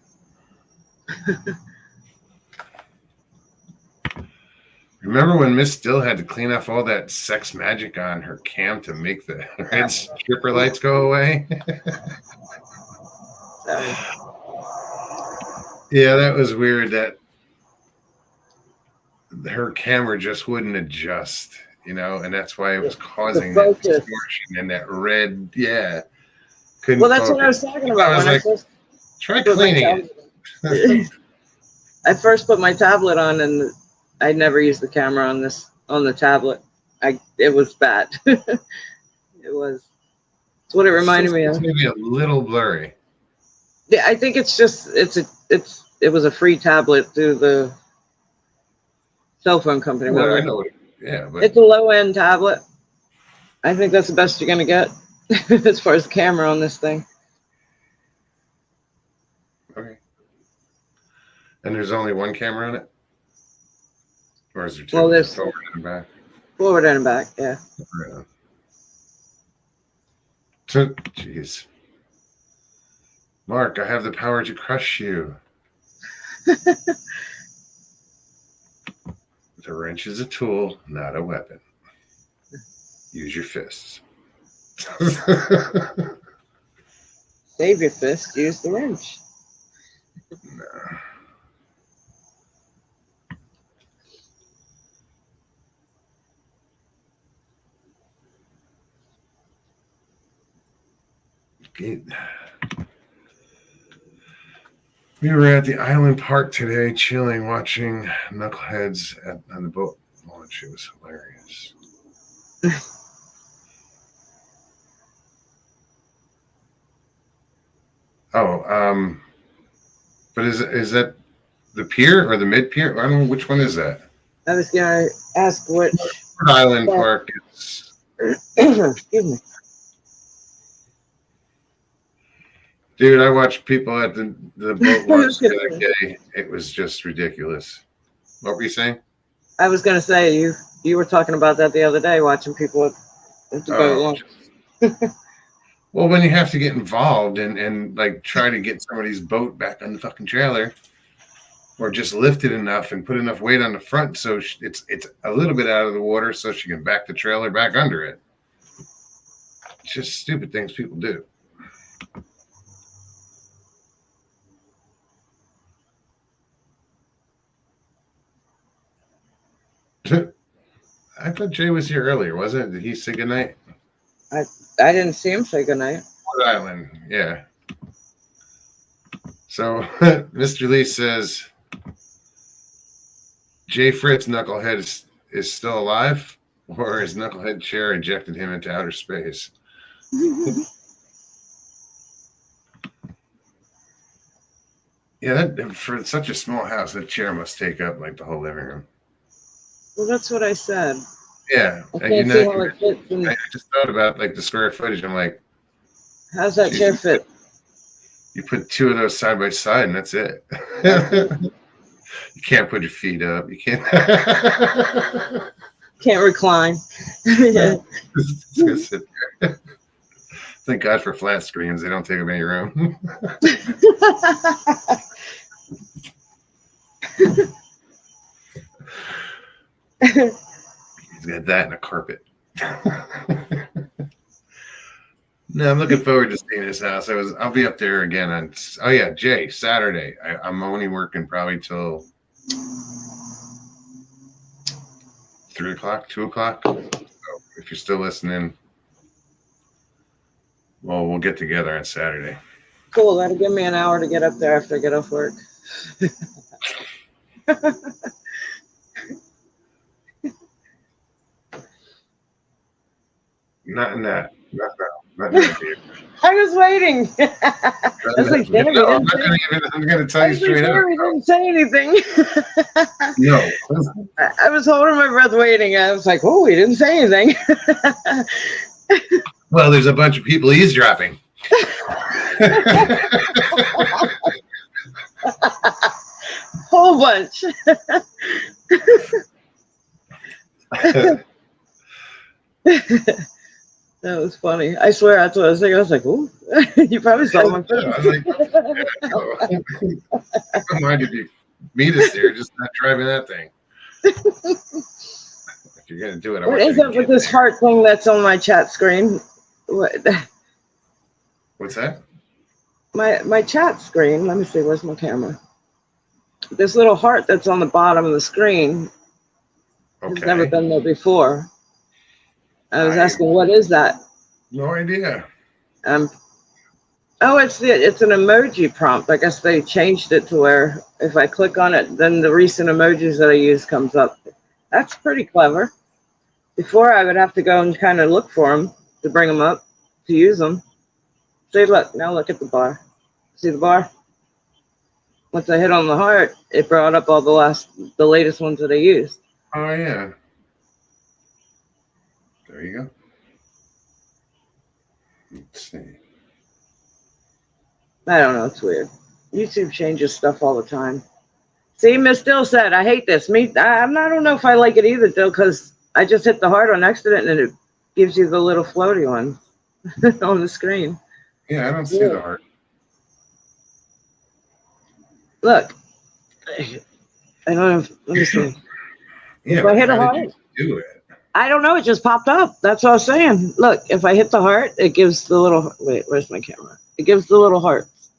S1: Remember when Miss Still had to clean off all that sex magic on her cam to make the red stripper lights go away?
S2: Sorry.
S1: Yeah, that was weird that her camera just wouldn't adjust, and that's why it was causing that
S2: focus.
S1: distortion and that red, couldn't
S2: Well, that's what I
S1: focus.
S2: was talking about
S1: I was
S2: when
S1: like,
S2: I first
S1: Try
S2: put my
S1: cleaning it.
S2: I first put my tablet on, and I never used the camera on the tablet. It was bad. It was. It's what it reminded me
S1: It's
S2: of.
S1: maybe a little blurry.
S2: Yeah, I think it's just it was a free tablet through the cell phone company.
S1: Well, I
S2: Remember?
S1: know it. But
S2: It's a low end tablet. I think that's the best you're gonna get as far as the camera on this thing.
S1: okay. And there's only one camera on it? Or is there two?
S2: Well, there's
S1: Forward and back?
S2: forward and back. Yeah.
S1: Yeah. So, jeez. Mark, I have the power to crush you. The wrench is a tool, not a weapon. Use your fists.
S2: Save your fist. Use the wrench.
S1: No. Okay. We were at the Island Park today, chilling, watching knuckleheads on the boat launch. It was hilarious. But is that the pier or the mid pier? I don't know which one is that.
S2: I was gonna ask which.
S1: Island Park. It's
S2: Excuse me.
S1: Dude, I watched people at the boat launch the other day. It was just ridiculous. What were you saying?
S2: I was gonna say you were talking about that the other day, watching people at the boat launch.
S1: Well, when you have to get involved and like try to get somebody's boat back on the fucking trailer, or just lift it enough and put enough weight on the front so it's a little bit out of the water so she can back the trailer back under it. It's just stupid things people do. I thought Jay was here earlier, wasn't it? Did he say goodnight?
S2: I didn't see him say goodnight.
S1: Rhode Island, yeah. So Mr. Lee says Jay Fritz Knucklehead is still alive, or his Knucklehead chair ejected him into outer space. Yeah, that for such a small house, that chair must take up like the whole living room.
S2: Well, that's what I said.
S1: Yeah,
S2: I can't see how it fits.
S1: I just thought about like the square footage. I'm like,
S2: how's that chair fit?
S1: You put two of those side by side, and that's it. You can't put your feet up. You can't.
S2: Can't recline.
S1: Just sit there. Thank God for flat screens. They don't take up any room. He's got that and a carpet. No, I'm looking forward to seeing his house. I'll be up there again on. Oh yeah, Jay, Saturday. I'm only working probably till 3 o'clock, 2 o'clock. So if you're still listening, well, we'll get together on Saturday.
S2: Cool. That'll give me an hour to get up there after I get off work.
S1: Not now.
S2: I was waiting. I was like, damn,
S1: no, I'm going to tell you straight up.
S2: He didn't say anything.
S1: No.
S2: I was holding my breath waiting. I was like, oh, he didn't say anything.
S1: Well, there's a bunch of people eavesdropping.
S2: Whole bunch. That was funny. I swear that's what I was thinking. I was like, "Ooh," you probably saw my face.
S1: I was like, I don't mind if you meet us there, just not driving that thing. If you're gonna do it,
S2: What is up with this heart thing that's on my chat screen? What?
S1: What's that?
S2: My chat screen. Let me see. Where's my camera? This little heart that's on the bottom of the screen has never been there before. I was asking, what is that?
S1: No idea.
S2: Oh, it's an emoji prompt. I guess they changed it to where if I click on it, then the recent emojis that I use comes up. That's pretty clever. Before I would have to go and kind of look for them to bring them up to use them. See, look, now look at the bar. See the bar? Once I hit on the heart, it brought up all the latest ones that I used.
S1: Oh yeah. There you go. Let's see.
S2: I don't know. It's weird. YouTube changes stuff all the time. See, Miss Dill said, I hate this. I don't know if I like it either, Dill, because I just hit the heart on accident and it gives you the little floaty one on the screen.
S1: Yeah, I don't see the heart.
S2: Look. I don't know. Let me see.
S1: Yeah,
S2: if I hit a heart,
S1: do it.
S2: I don't know. It just popped up. That's what I was saying. Look, if I hit the heart, it gives the little. Wait, where's my camera? It gives the little hearts.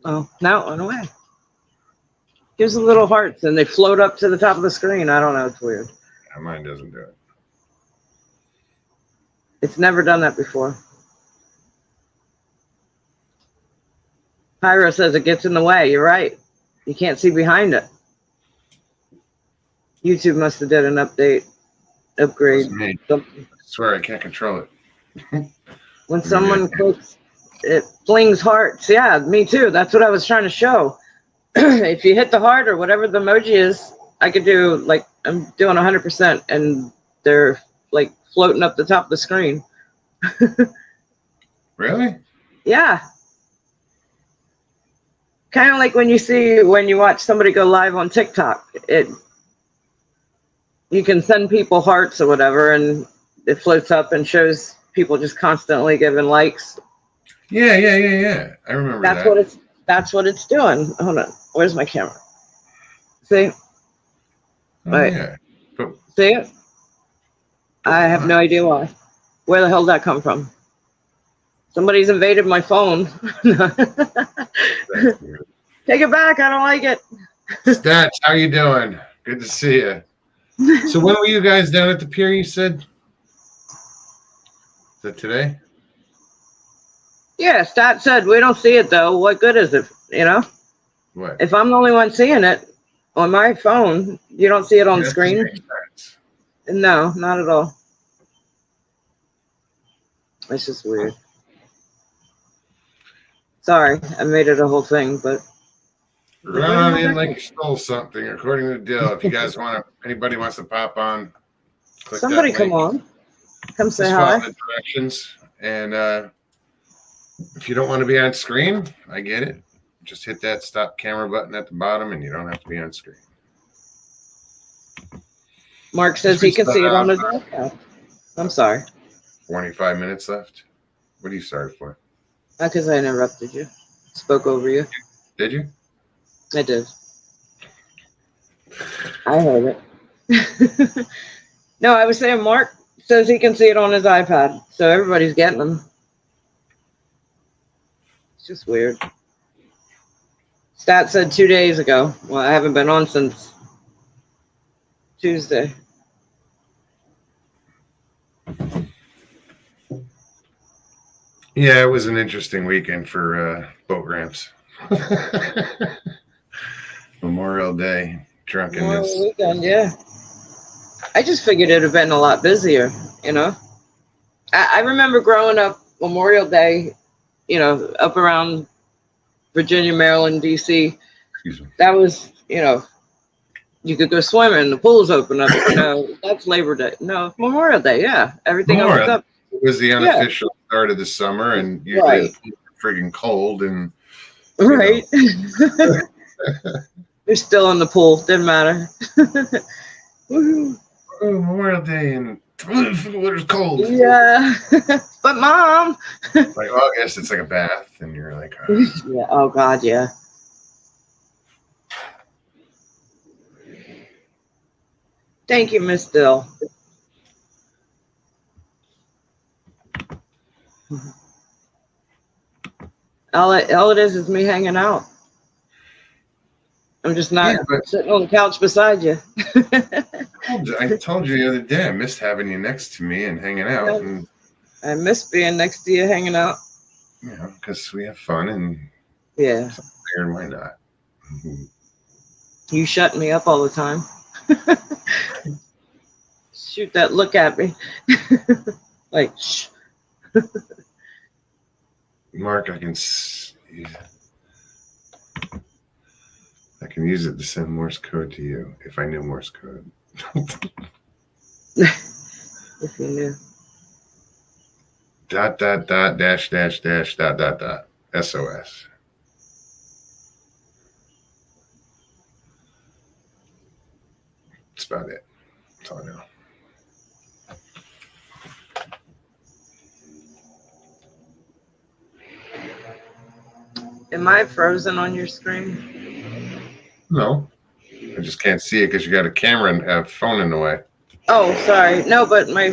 S2: Oh, now it went away. Gives the little hearts, and they float up to the top of the screen. I don't know. It's weird.
S1: Yeah, mine doesn't do it.
S2: It's never done that before. Pyro says it gets in the way. You're right. You can't see behind it. YouTube must have did an upgrade.
S1: I swear I can't control it.
S2: When someone clicks, it flings hearts. Yeah, me too. That's what I was trying to show. If you hit the heart or whatever the emoji is, I could do like I'm doing 100%, and they're like floating up the top of the screen.
S1: Really?
S2: Yeah. kind of like when you watch somebody go live on TikTok. You can send people hearts or whatever, and it floats up and shows people just constantly giving likes.
S1: Yeah. I remember that.
S2: That's what it's doing. Hold on. Where's my camera? See?
S1: Oh,
S2: Right.
S1: yeah. But
S2: See it? I have no idea why. Where the hell did that come from? Somebody's invaded my phone.
S1: that's weird.
S2: Take it back. I don't like it.
S1: Stats, how you doing? Good to see you. So when were you guys down at the pier, you said? Is that today?
S2: Yeah, Stat said we don't see it though. What good is it? You know?
S1: What?
S2: If I'm the only one seeing it on my phone, you don't see it on the screen? No, not at all. It's just weird. Sorry, I made it a whole thing, but
S1: Run on in like you stole something, according to the deal. If you guys anybody wants to pop on, click
S2: somebody
S1: that
S2: come
S1: link.
S2: on. Come say
S1: Just
S2: hi.
S1: follow the directions. And if you don't want to be on screen, I get it. Just hit that stop camera button at the bottom and you don't have to be on screen.
S2: Mark says he can see it on his iPad. I'm sorry.
S1: 25 minutes left. What are you sorry for?
S2: Because I interrupted you. Spoke over you.
S1: Did you?
S2: I did. I heard it. No, I was saying Mark says he can see it on his iPad. So everybody's getting them. It's just weird. Stat said 2 days ago. Well, I haven't been on since Tuesday.
S1: Yeah, it was an interesting weekend for boat ramps. Memorial Day, drunkenness.
S2: Memorial weekend, yeah. I just figured it'd have been a lot busier, you know. I remember growing up Memorial Day, you know, up around Virginia, Maryland, DC.
S1: Excuse me.
S2: That was, you know, you could go swimming, the pool's open up, you know. That's Labor Day. No, Memorial Day, yeah. Everything opens up.
S1: It was the unofficial start of the summer, and usually it's friggin' cold and
S2: right. They're still in the pool. Didn't matter.
S1: Oh, Memorial Day and the water's cold.
S2: Yeah. But Mom.
S1: Like August, it's like a bath, and you're like, oh.
S2: Yeah. Oh God, yeah. Thank you, Miss Dill. All it is me hanging out. I'm just not sitting on the couch beside you.
S1: I told you the other day I missed having you next to me and hanging out.
S2: Yeah.
S1: And,
S2: I miss being next to you, hanging out.
S1: you know, because we have fun and
S2: yeah.
S1: And why not?
S2: You shut me up all the time. Shoot that look at me. Like, shh.
S1: Mark, I can use it to send Morse code to you if I knew Morse code.
S2: If you knew. ...
S1: dash SOS. That's about it. That's all I know.
S2: Am I frozen on your screen?
S1: No, I just can't see it because you got a camera and a phone in the way.
S2: Oh, sorry. No, but my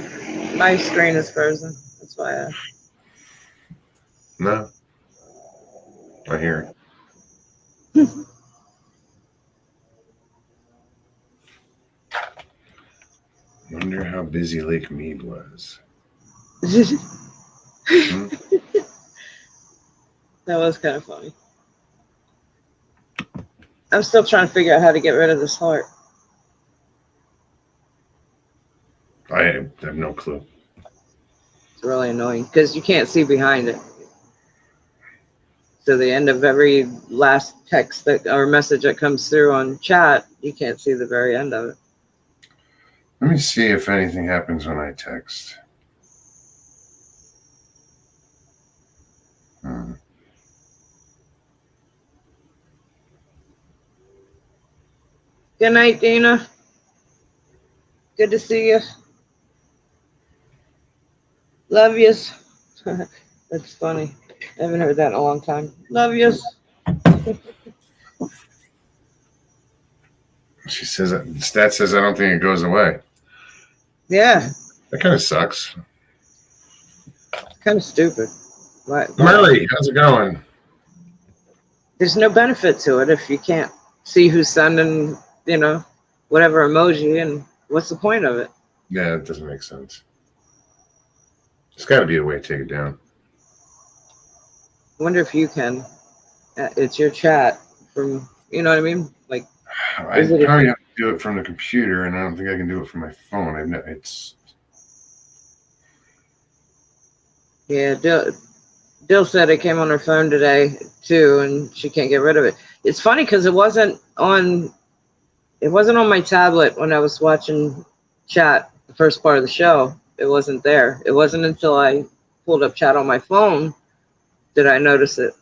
S2: screen is frozen. That's why
S1: No, I hear it. Wonder how busy Lake Mead was.
S2: That was kind of funny. I'm still trying to figure out how to get rid of this heart.
S1: I have no clue.
S2: It's really annoying because you can't see behind it. So the end of every last text or message that comes through on chat, you can't see the very end of it.
S1: Let me see if anything happens when I text.
S2: Good night, Dina. Good to see you. Love yous. That's funny. I haven't heard that in a long time. Love yous.
S1: She says Stat says I don't think it goes away.
S2: Yeah,
S1: That kind of sucks.
S2: kind of stupid. Why?
S1: Murray, how's it going?
S2: There's no benefit to it if you can't see who's sending, whatever emoji, and what's the point of it?
S1: Yeah, it doesn't make sense. There's got to be a way to take it down.
S2: I wonder if you can. It's your chat from, you know what I mean? Like,
S1: I probably have to do it from the computer, and I don't think I can do it from my phone.
S2: yeah, Dill said it came on her phone today too, and she can't get rid of it. It's funny because it wasn't on my tablet when I was watching chat the first part of the show. It wasn't there. It wasn't until I pulled up chat on my phone did I notice it.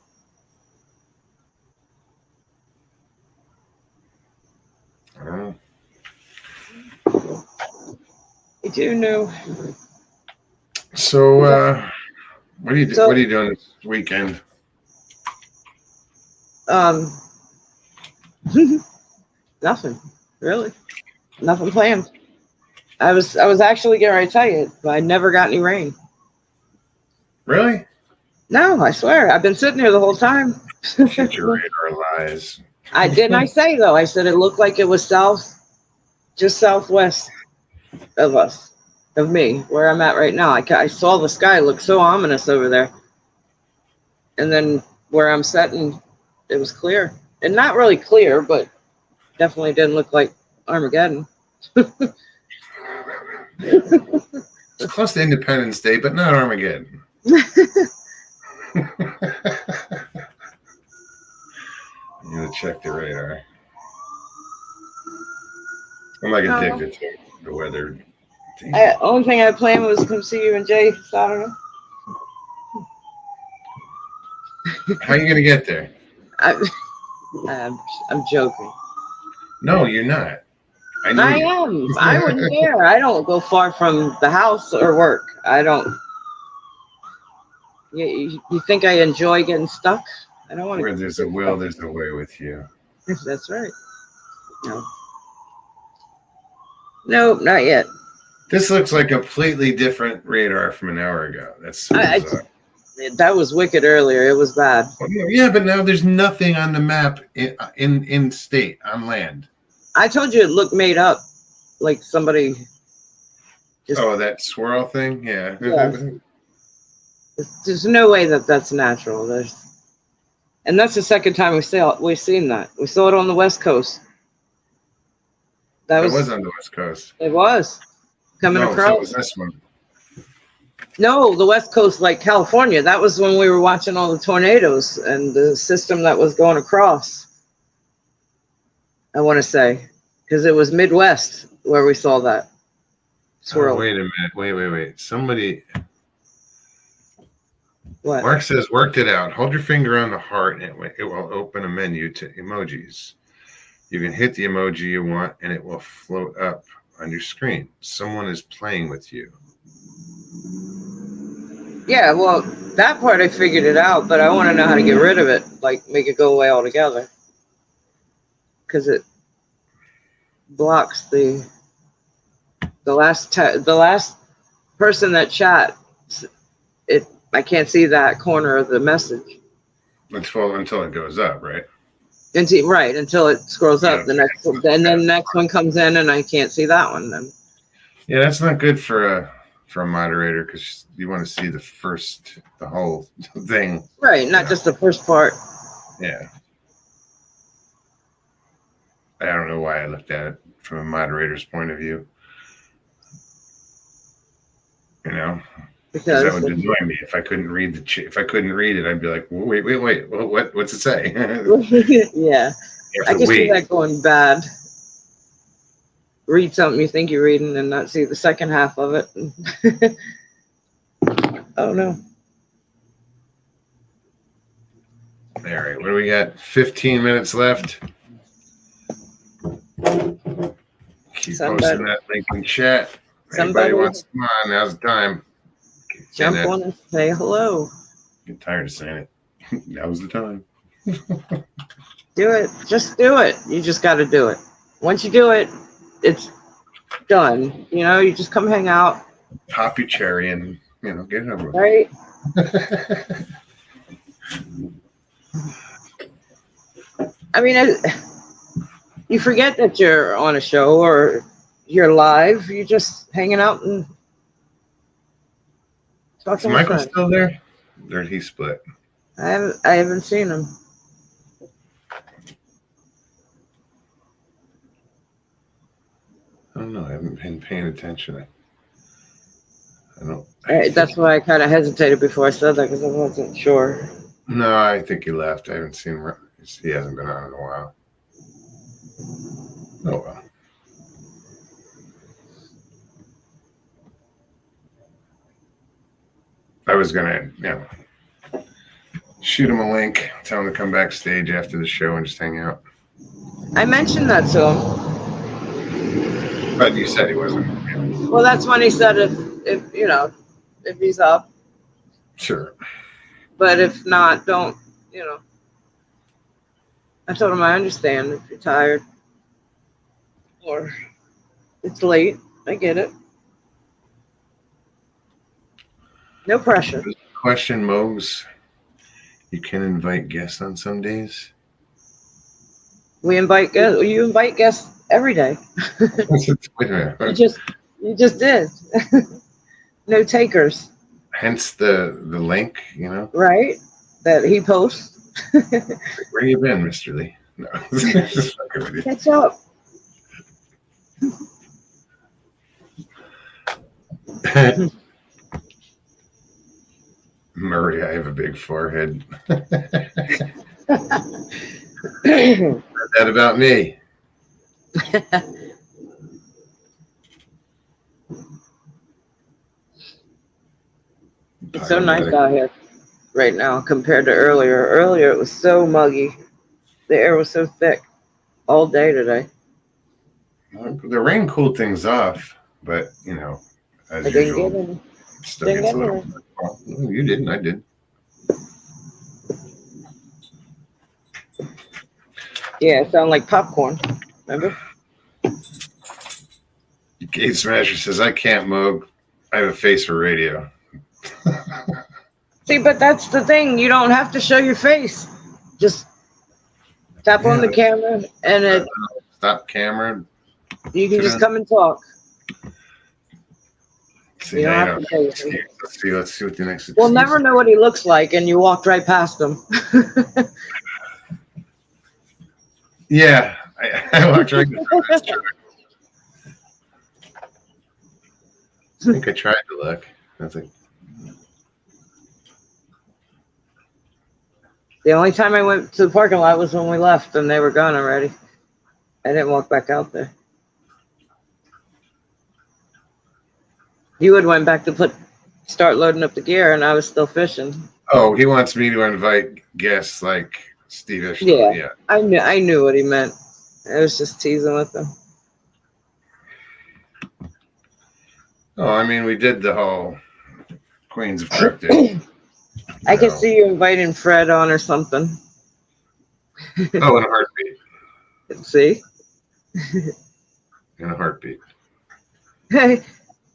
S1: I don't know.
S2: I do know.
S1: So, what are you doing this weekend?
S2: Nothing really. Nothing planned. I was actually getting ready to tell you, but I never got any rain.
S1: Really?
S2: No, I swear. I've been sitting here the whole time.
S1: Shut your radar lies.
S2: I say though. I said it looked like it was just southwest of me, where I'm at right now. I saw the sky look so ominous over there, and then where I'm sitting, it was clear, and not really clear, but definitely didn't look like Armageddon.
S1: It's close to Independence Day, but not Armageddon. You gotta check the radar. I'm like addicted to the weather.
S2: Only thing I planned was come see you and Jay Saturday.
S1: How are you gonna get there?
S2: I'm joking.
S1: No, you're not. I
S2: am. I wouldn't care. I don't go far from the house or work. I don't. You think I enjoy getting stuck? I don't want to.
S1: Where there's a will, there's a way with you.
S2: That's right. No. Nope, not yet.
S1: This looks like a completely different radar from an hour ago. That's so bizarre.
S2: That was wicked earlier. It was bad.
S1: Yeah, but now there's nothing on the map in state on land.
S2: I told you it looked made up, like somebody.
S1: That swirl thing, yeah.
S2: There's no way that's natural. And that's the second time we've seen that. We saw it on the West Coast.
S1: It was on the West Coast.
S2: It was coming across.
S1: So it was this one.
S2: No, the West Coast, like California. That was when we were watching all the tornadoes and the system that was going across. I want to say, because it was Midwest where we saw that swirl.
S1: Oh, wait a minute. Wait. Somebody.
S2: What?
S1: Mark says, worked it out. Hold your finger on the heart and it will open a menu to emojis. You can hit the emoji you want and it will float up on your screen. Someone is playing with you.
S2: Yeah, well, that part I figured it out, but I want to know how to get rid of it, like make it go away altogether. Because it blocks the last person that chat. I can't see that corner of the message.
S1: Until it goes up, right?
S2: Until it scrolls up. The next one, and then the next one comes in, and I can't see that one. Then.
S1: Yeah, that's not good for a moderator because you want to see the whole thing.
S2: Right, not just the first part.
S1: Yeah. I don't know why I looked at it from a moderator's point of view. Because that would annoy me if I couldn't read if I couldn't read it. I'd be like, wait. What's it say?
S2: Yeah, I can see that going bad. Read something you think you're reading and not see the second half of it. Oh no.
S1: All right, what do we got? 15 minutes left. Keep
S2: Somebody-
S1: posting that link in chat.
S2: somebody-
S1: Anybody wants to come on, now's the time.
S2: Jump
S1: And,
S2: on and say hello.
S1: get tired of saying it. Now's the time.
S2: Do it. Just do it. You just got to do it. Once you do it, it's done. You know, you just come hang out,
S1: Pop your cherry and, get it over with.
S2: right? I mean, you forget that you're on a show or you're live. You're just hanging out and
S1: Is
S2: talking to
S1: Michael
S2: friends.
S1: still there? Or did he split?
S2: I haven't seen him.
S1: I don't know. I haven't been paying attention. I don't.
S2: That's why I kind of hesitated before I said that because I wasn't sure.
S1: No, I think he left. I haven't seen him. He hasn't been on in a while. Oh, well. I was going to, shoot him a link, tell him to come backstage after the show and just hang out.
S2: I mentioned that to him.
S1: But you said he wasn't.
S2: Well, that's when he said if he's up.
S1: Sure.
S2: But if not, don't, I told him I understand if you're tired or it's late. I get it. No pressure.
S1: Question, Mose. You can invite guests on some days?
S2: We invite guests. You invite guests every day.
S1: Wait a minute.
S2: You just did. No takers.
S1: Hence the link,
S2: Right? That he posts.
S1: Where you been, Mr. Lee? No. Just fucking with you.
S2: Catch up.
S1: Murray, I have a big forehead. That about me.
S2: It's so nice out here right now compared to earlier. Earlier it was so muggy. The air was so thick all day today.
S1: The rain cooled things off, but as
S2: I didn't
S1: usual,
S2: get any.
S1: still
S2: didn't
S1: gets a
S2: get
S1: little. Well, no, you didn't. I did.
S2: Yeah, it sounded like popcorn. Remember?
S1: Gate Smasher says, "I can't moog. I have a face for radio."
S2: See, but that's the thing. You don't have to show your face. Just tap on the camera and
S1: Stop camera.
S2: you can just come and talk.
S1: See,
S2: You don't
S1: now
S2: have to show your face.
S1: let's see what the next.
S2: We'll never know what he looks like, and you walked right past him.
S1: Yeah, I walked right. That's true. I think I tried to look. I was like,
S2: The only time I went to the parking lot was when we left, and they were gone already. I didn't walk back out there. You had went back to start loading up the gear, and I was still fishing.
S1: oh, he wants me to invite guests like Stevieb.
S2: Yeah. I knew what he meant. I was just teasing with him.
S1: Oh, I mean, we did the whole Queens of Cryptic.
S2: I could see you inviting Fred on or something.
S1: Oh, in a heartbeat.
S2: See?
S1: In a heartbeat.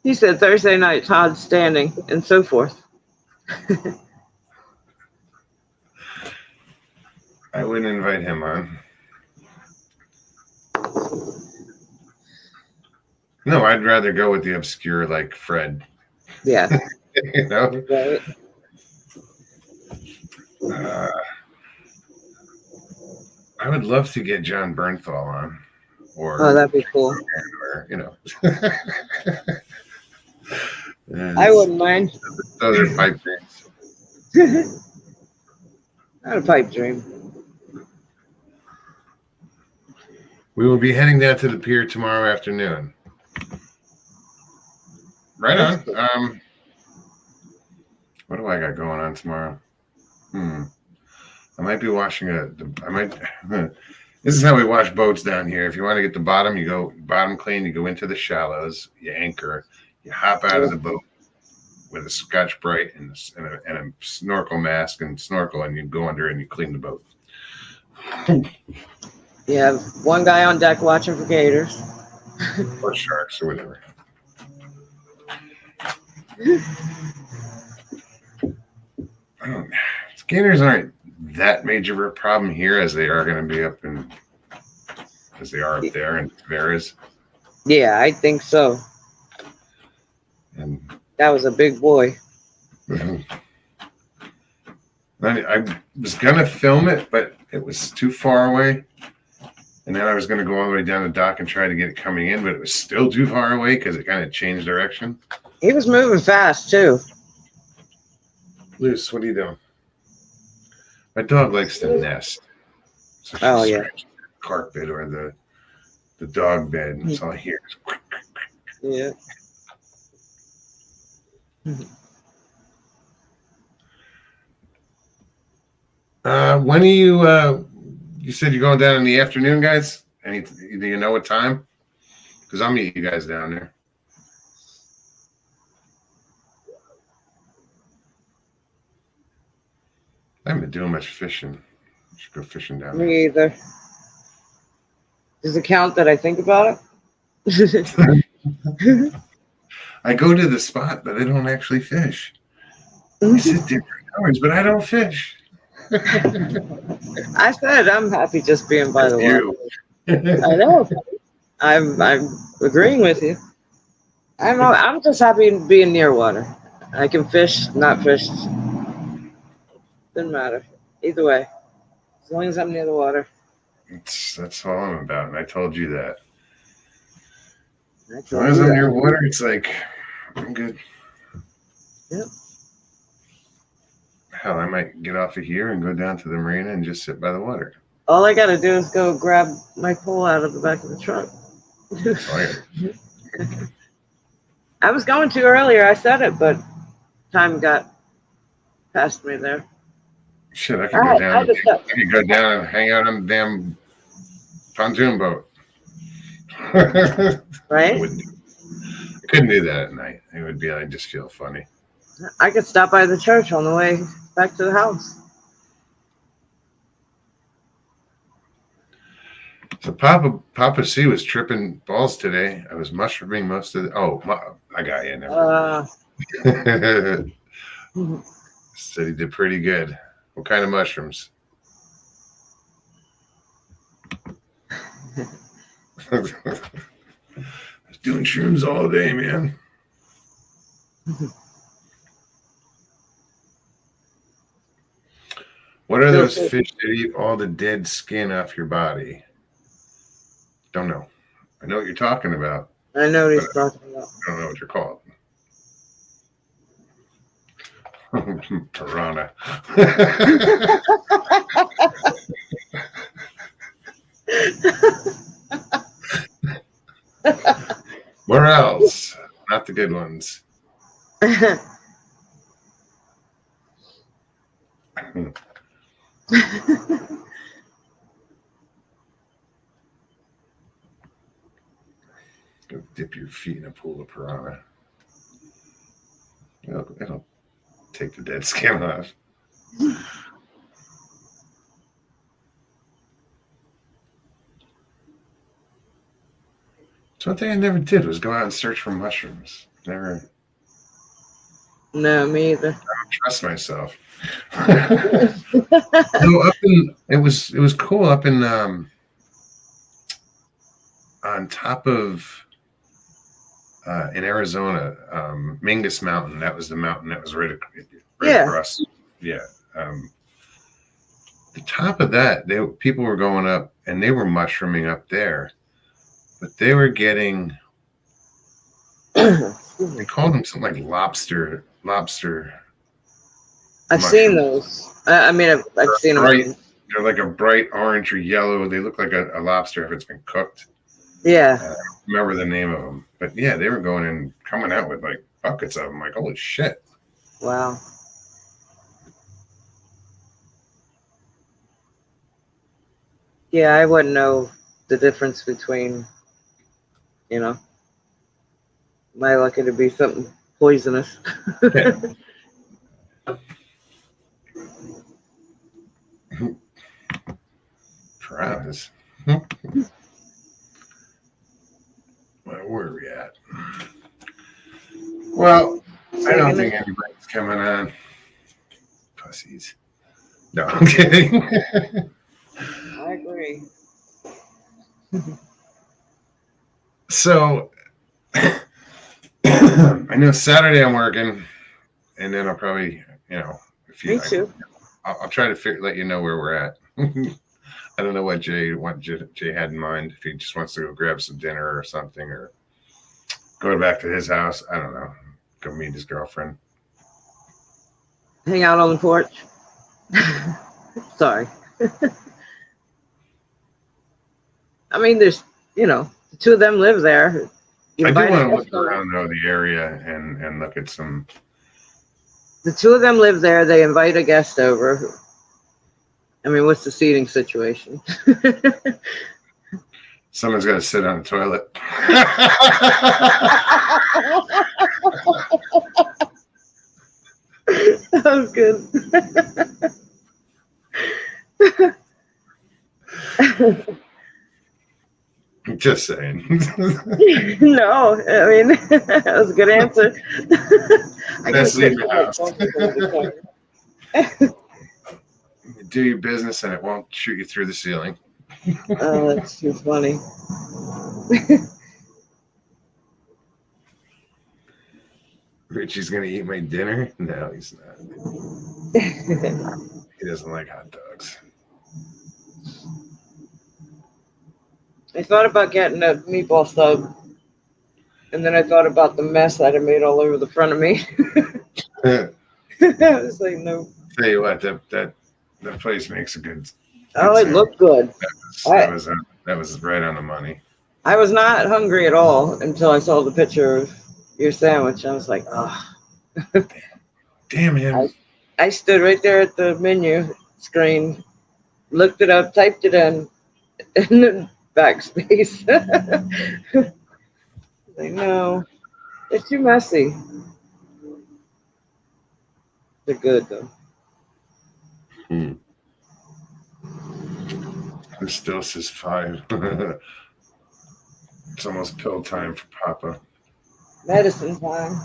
S2: He said Thursday night, Todd's standing, and so forth.
S1: I wouldn't invite him on. No, I'd rather go with the obscure like Fred.
S2: Yeah.
S1: Right. I would love to get John Bernthal on.
S2: Oh, that'd be cool.
S1: Or,
S2: I wouldn't mind.
S1: Other pipe dreams.
S2: Not a pipe dream.
S1: We will be heading down to the pier tomorrow afternoon. Right on. What do I got going on tomorrow? I might be watching This is how we wash boats down here. If you want to get the bottom, you go bottom clean. You go into the shallows. You anchor. You hop out of the boat with a Scotch Brite and a snorkel mask and snorkel, and you go under and you clean the boat.
S2: You have one guy on deck watching for gators.
S1: Or sharks or whatever. Gators aren't that major of a problem here as they are going to be up there in Tavares.
S2: Yeah, I think so.
S1: And
S2: That was a big boy.
S1: I was going to film it, but it was too far away. And then I was going to go all the way down the dock and try to get it coming in, but it was still too far away because it kind of changed direction.
S2: He was moving fast too.
S1: Luce, what are you doing? My dog likes to nest. So
S2: Oh, yeah.
S1: Carpet or the dog bed, and that's all I hear.
S2: Yeah.
S1: When are you? You said you're going down in the afternoon, guys. Do you know what time? Because I'll meet you guys down there. I haven't been doing much fishing. I should go fishing down there.
S2: Me either. Does it count that I think about it?
S1: I go to the spot, but I don't actually fish. I sit there for hours, but I don't fish.
S2: I said I'm happy just being by the water.
S1: You.
S2: I know. I'm agreeing with you. I'm just happy being near water. I can fish, not fish. Doesn't matter. Either way. As long as I'm near the water.
S1: That's all I'm about, and I told you that.
S2: I
S1: As long as I'm near water, it's like I'm good.
S2: Yep.
S1: Hell, I might get off of here and go down to the marina and just sit by the water.
S2: All I gotta do is go grab my pole out of the back of the truck. I was going to earlier. I said it, but time got past me there.
S1: Shit, I could go down and hang out on the damn pontoon boat.
S2: Right?
S1: I couldn't do that at night. It would be, I just feel funny.
S2: I could stop by the church on the way back to the house.
S1: So Papa C was tripping balls today. I was mushrooming most of I got you. Never. Said he did pretty good. What kind of mushrooms? I was doing shrooms all day, man. What are those fish that eat all the dead skin off your body? Don't know. I know what you're talking about.
S2: I know what he's talking about.
S1: I don't know what you're called. Piranha. Where else? Not the good ones. Go dip your feet in a pool of piranha. It'll take the dead skin off. So one thing I never did was go out and search for mushrooms. Never.
S2: No, me either.
S1: I don't trust myself. It was cool up in on top of in Arizona, Mingus Mountain. That was the mountain that was right across. Yeah. The top of that, people were going up and they were mushrooming up there, but they were getting. They called them something like lobster.
S2: I've seen those. I mean, I've seen them.
S1: They're like a bright orange or yellow. They look like a lobster if it's been cooked.
S2: Yeah.
S1: I don't remember the name of them, but yeah, they were going and coming out with like buckets of them. Like, holy shit!
S2: Wow. Yeah, I wouldn't know the difference between, you know, am I lucky to be something poisonous?
S1: Paralysis. Where are we at? Well, I don't think anybody's coming on. Pussies. No, I'm kidding.
S2: I agree.
S1: So, I know Saturday I'm working, and then I'll probably,
S2: Me too.
S1: I'll try to let you know where we're at. I don't know what Jay had in mind. If he just wants to go grab some dinner or something, or go back to his house. I don't know. Go meet his girlfriend.
S2: Hang out on the porch. Sorry. I mean, there's, the two of them live there.
S1: I do want to look around though the area and look at some.
S2: The two of them live there. They invite a guest over. I mean, what's the seating situation?
S1: Someone's got to sit on the toilet.
S2: That was good.
S1: Just saying.
S2: No, I mean, that was a good answer.
S1: Let's leave your house. Do your business and it won't shoot you through the ceiling.
S2: Oh, that's too funny.
S1: Richie's going to eat my dinner? No, he's not. He doesn't like hot dogs.
S2: I thought about getting a meatball sub, and then I thought about the mess that I made all over the front of me. I was like, no.
S1: Tell you what, that place makes a good.
S2: Oh, it looked good.
S1: That was right on the money.
S2: I was not hungry at all until I saw the picture of your sandwich. I was like, oh.
S1: Damn him.
S2: I stood right there at the menu screen, looked it up, typed it in, and then backspace. Like, no, it's too messy. They're good though.
S1: This still says 5. It's almost pill time for Papa.
S2: Medicine time.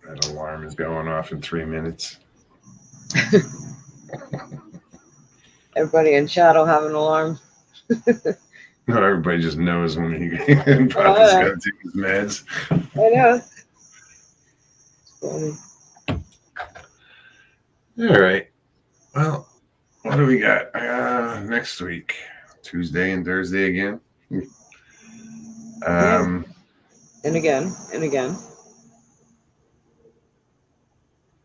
S1: That alarm is going off in 3 minutes.
S2: Everybody in chat will have an alarm.
S1: No, everybody just knows when Papa's got to take his meds.
S2: I know. It's funny.
S1: All right. Well, what do we got? Next week, Tuesday and Thursday again.
S2: And again.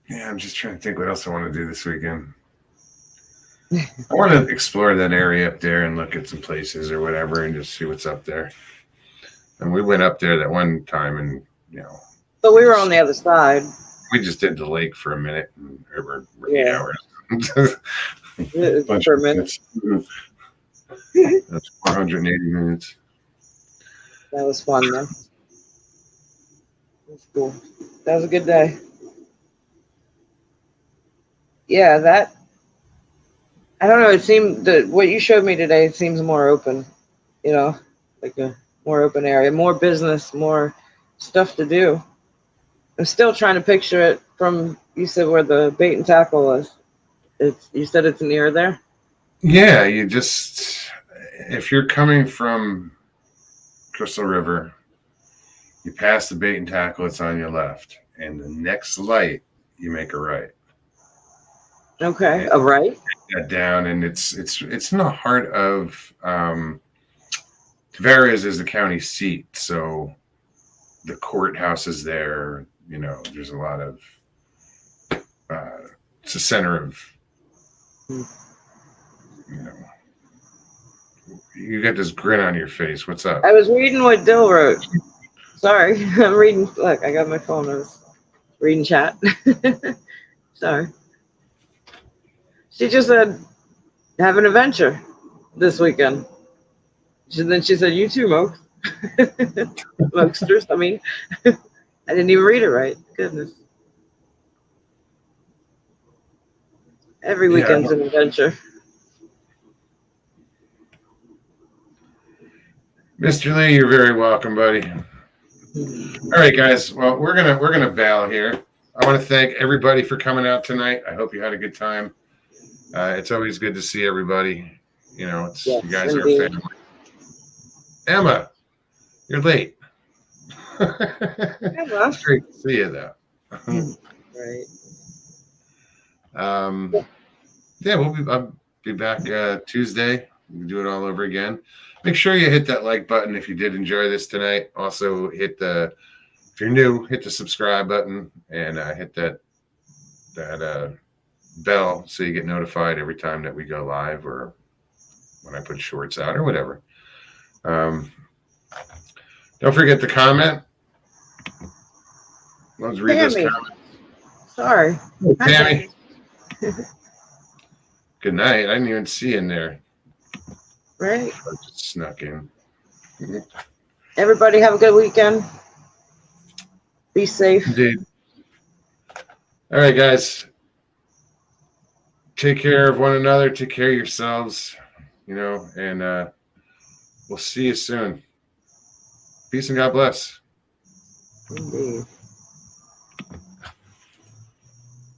S1: Yeah, I'm just trying to think what else I want to do this weekend. I want to explore that area up there and look at some places or whatever and just see what's up there. And we went up there that one time and,
S2: But we were on the other side.
S1: We just did the lake for a minute and over 8 hours.
S2: For a minute.
S1: That's 480 minutes.
S2: That was fun though. That's cool. That was a good day. Yeah, I don't know. It seemed what you showed me today seems more open, like a more open area, more business, more stuff to do. I'm still trying to picture it from, you said where the bait and tackle was. You said it's near there?
S1: Yeah, if you're coming from Crystal River, you pass the bait and tackle, it's on your left. And the next light, you make a right.
S2: Okay, a right?
S1: Down, and it's in the heart of Tavares is the county seat, so the courthouse is there. There's a lot of it's the center of you got this grin on your face. What's up?
S2: I was reading what Dill wrote. Sorry, I'm reading. Look, I got my phone. I was reading chat. Sorry. She just said, have an adventure this weekend. Then she said, you too, Mo. Mokesters. I mean, I didn't even read it right. Goodness. Every weekend's an adventure.
S1: Mr. Lee, you're very welcome, buddy. All right, guys. Well, we're gonna bail here. I want to thank everybody for coming out tonight. I hope you had a good time. It's always good to see everybody. You know, it's
S2: Yes,
S1: you guys
S2: indeed.
S1: are family. Emma, you're late.
S2: Emma.
S1: It's great to see you, though.
S2: Right.
S1: Yeah, I'll be back Tuesday. We can do it all over again. Make sure you hit that like button if you did enjoy this tonight. Also, if you're new, hit the subscribe button and hit that bell so you get notified every time that we go live or when I put shorts out or whatever. Don't forget to comment. Let's read this
S2: Tammy.
S1: comment.
S2: Sorry. Hi,
S1: Tammy. Good night. I didn't even see you in there.
S2: Right.
S1: I just snuck in.
S2: Everybody have a good weekend. Be safe.
S1: Indeed. All right, guys. Take care of one another. Take care of yourselves. You know, and we'll see you soon. Peace and God bless.
S2: Indeed.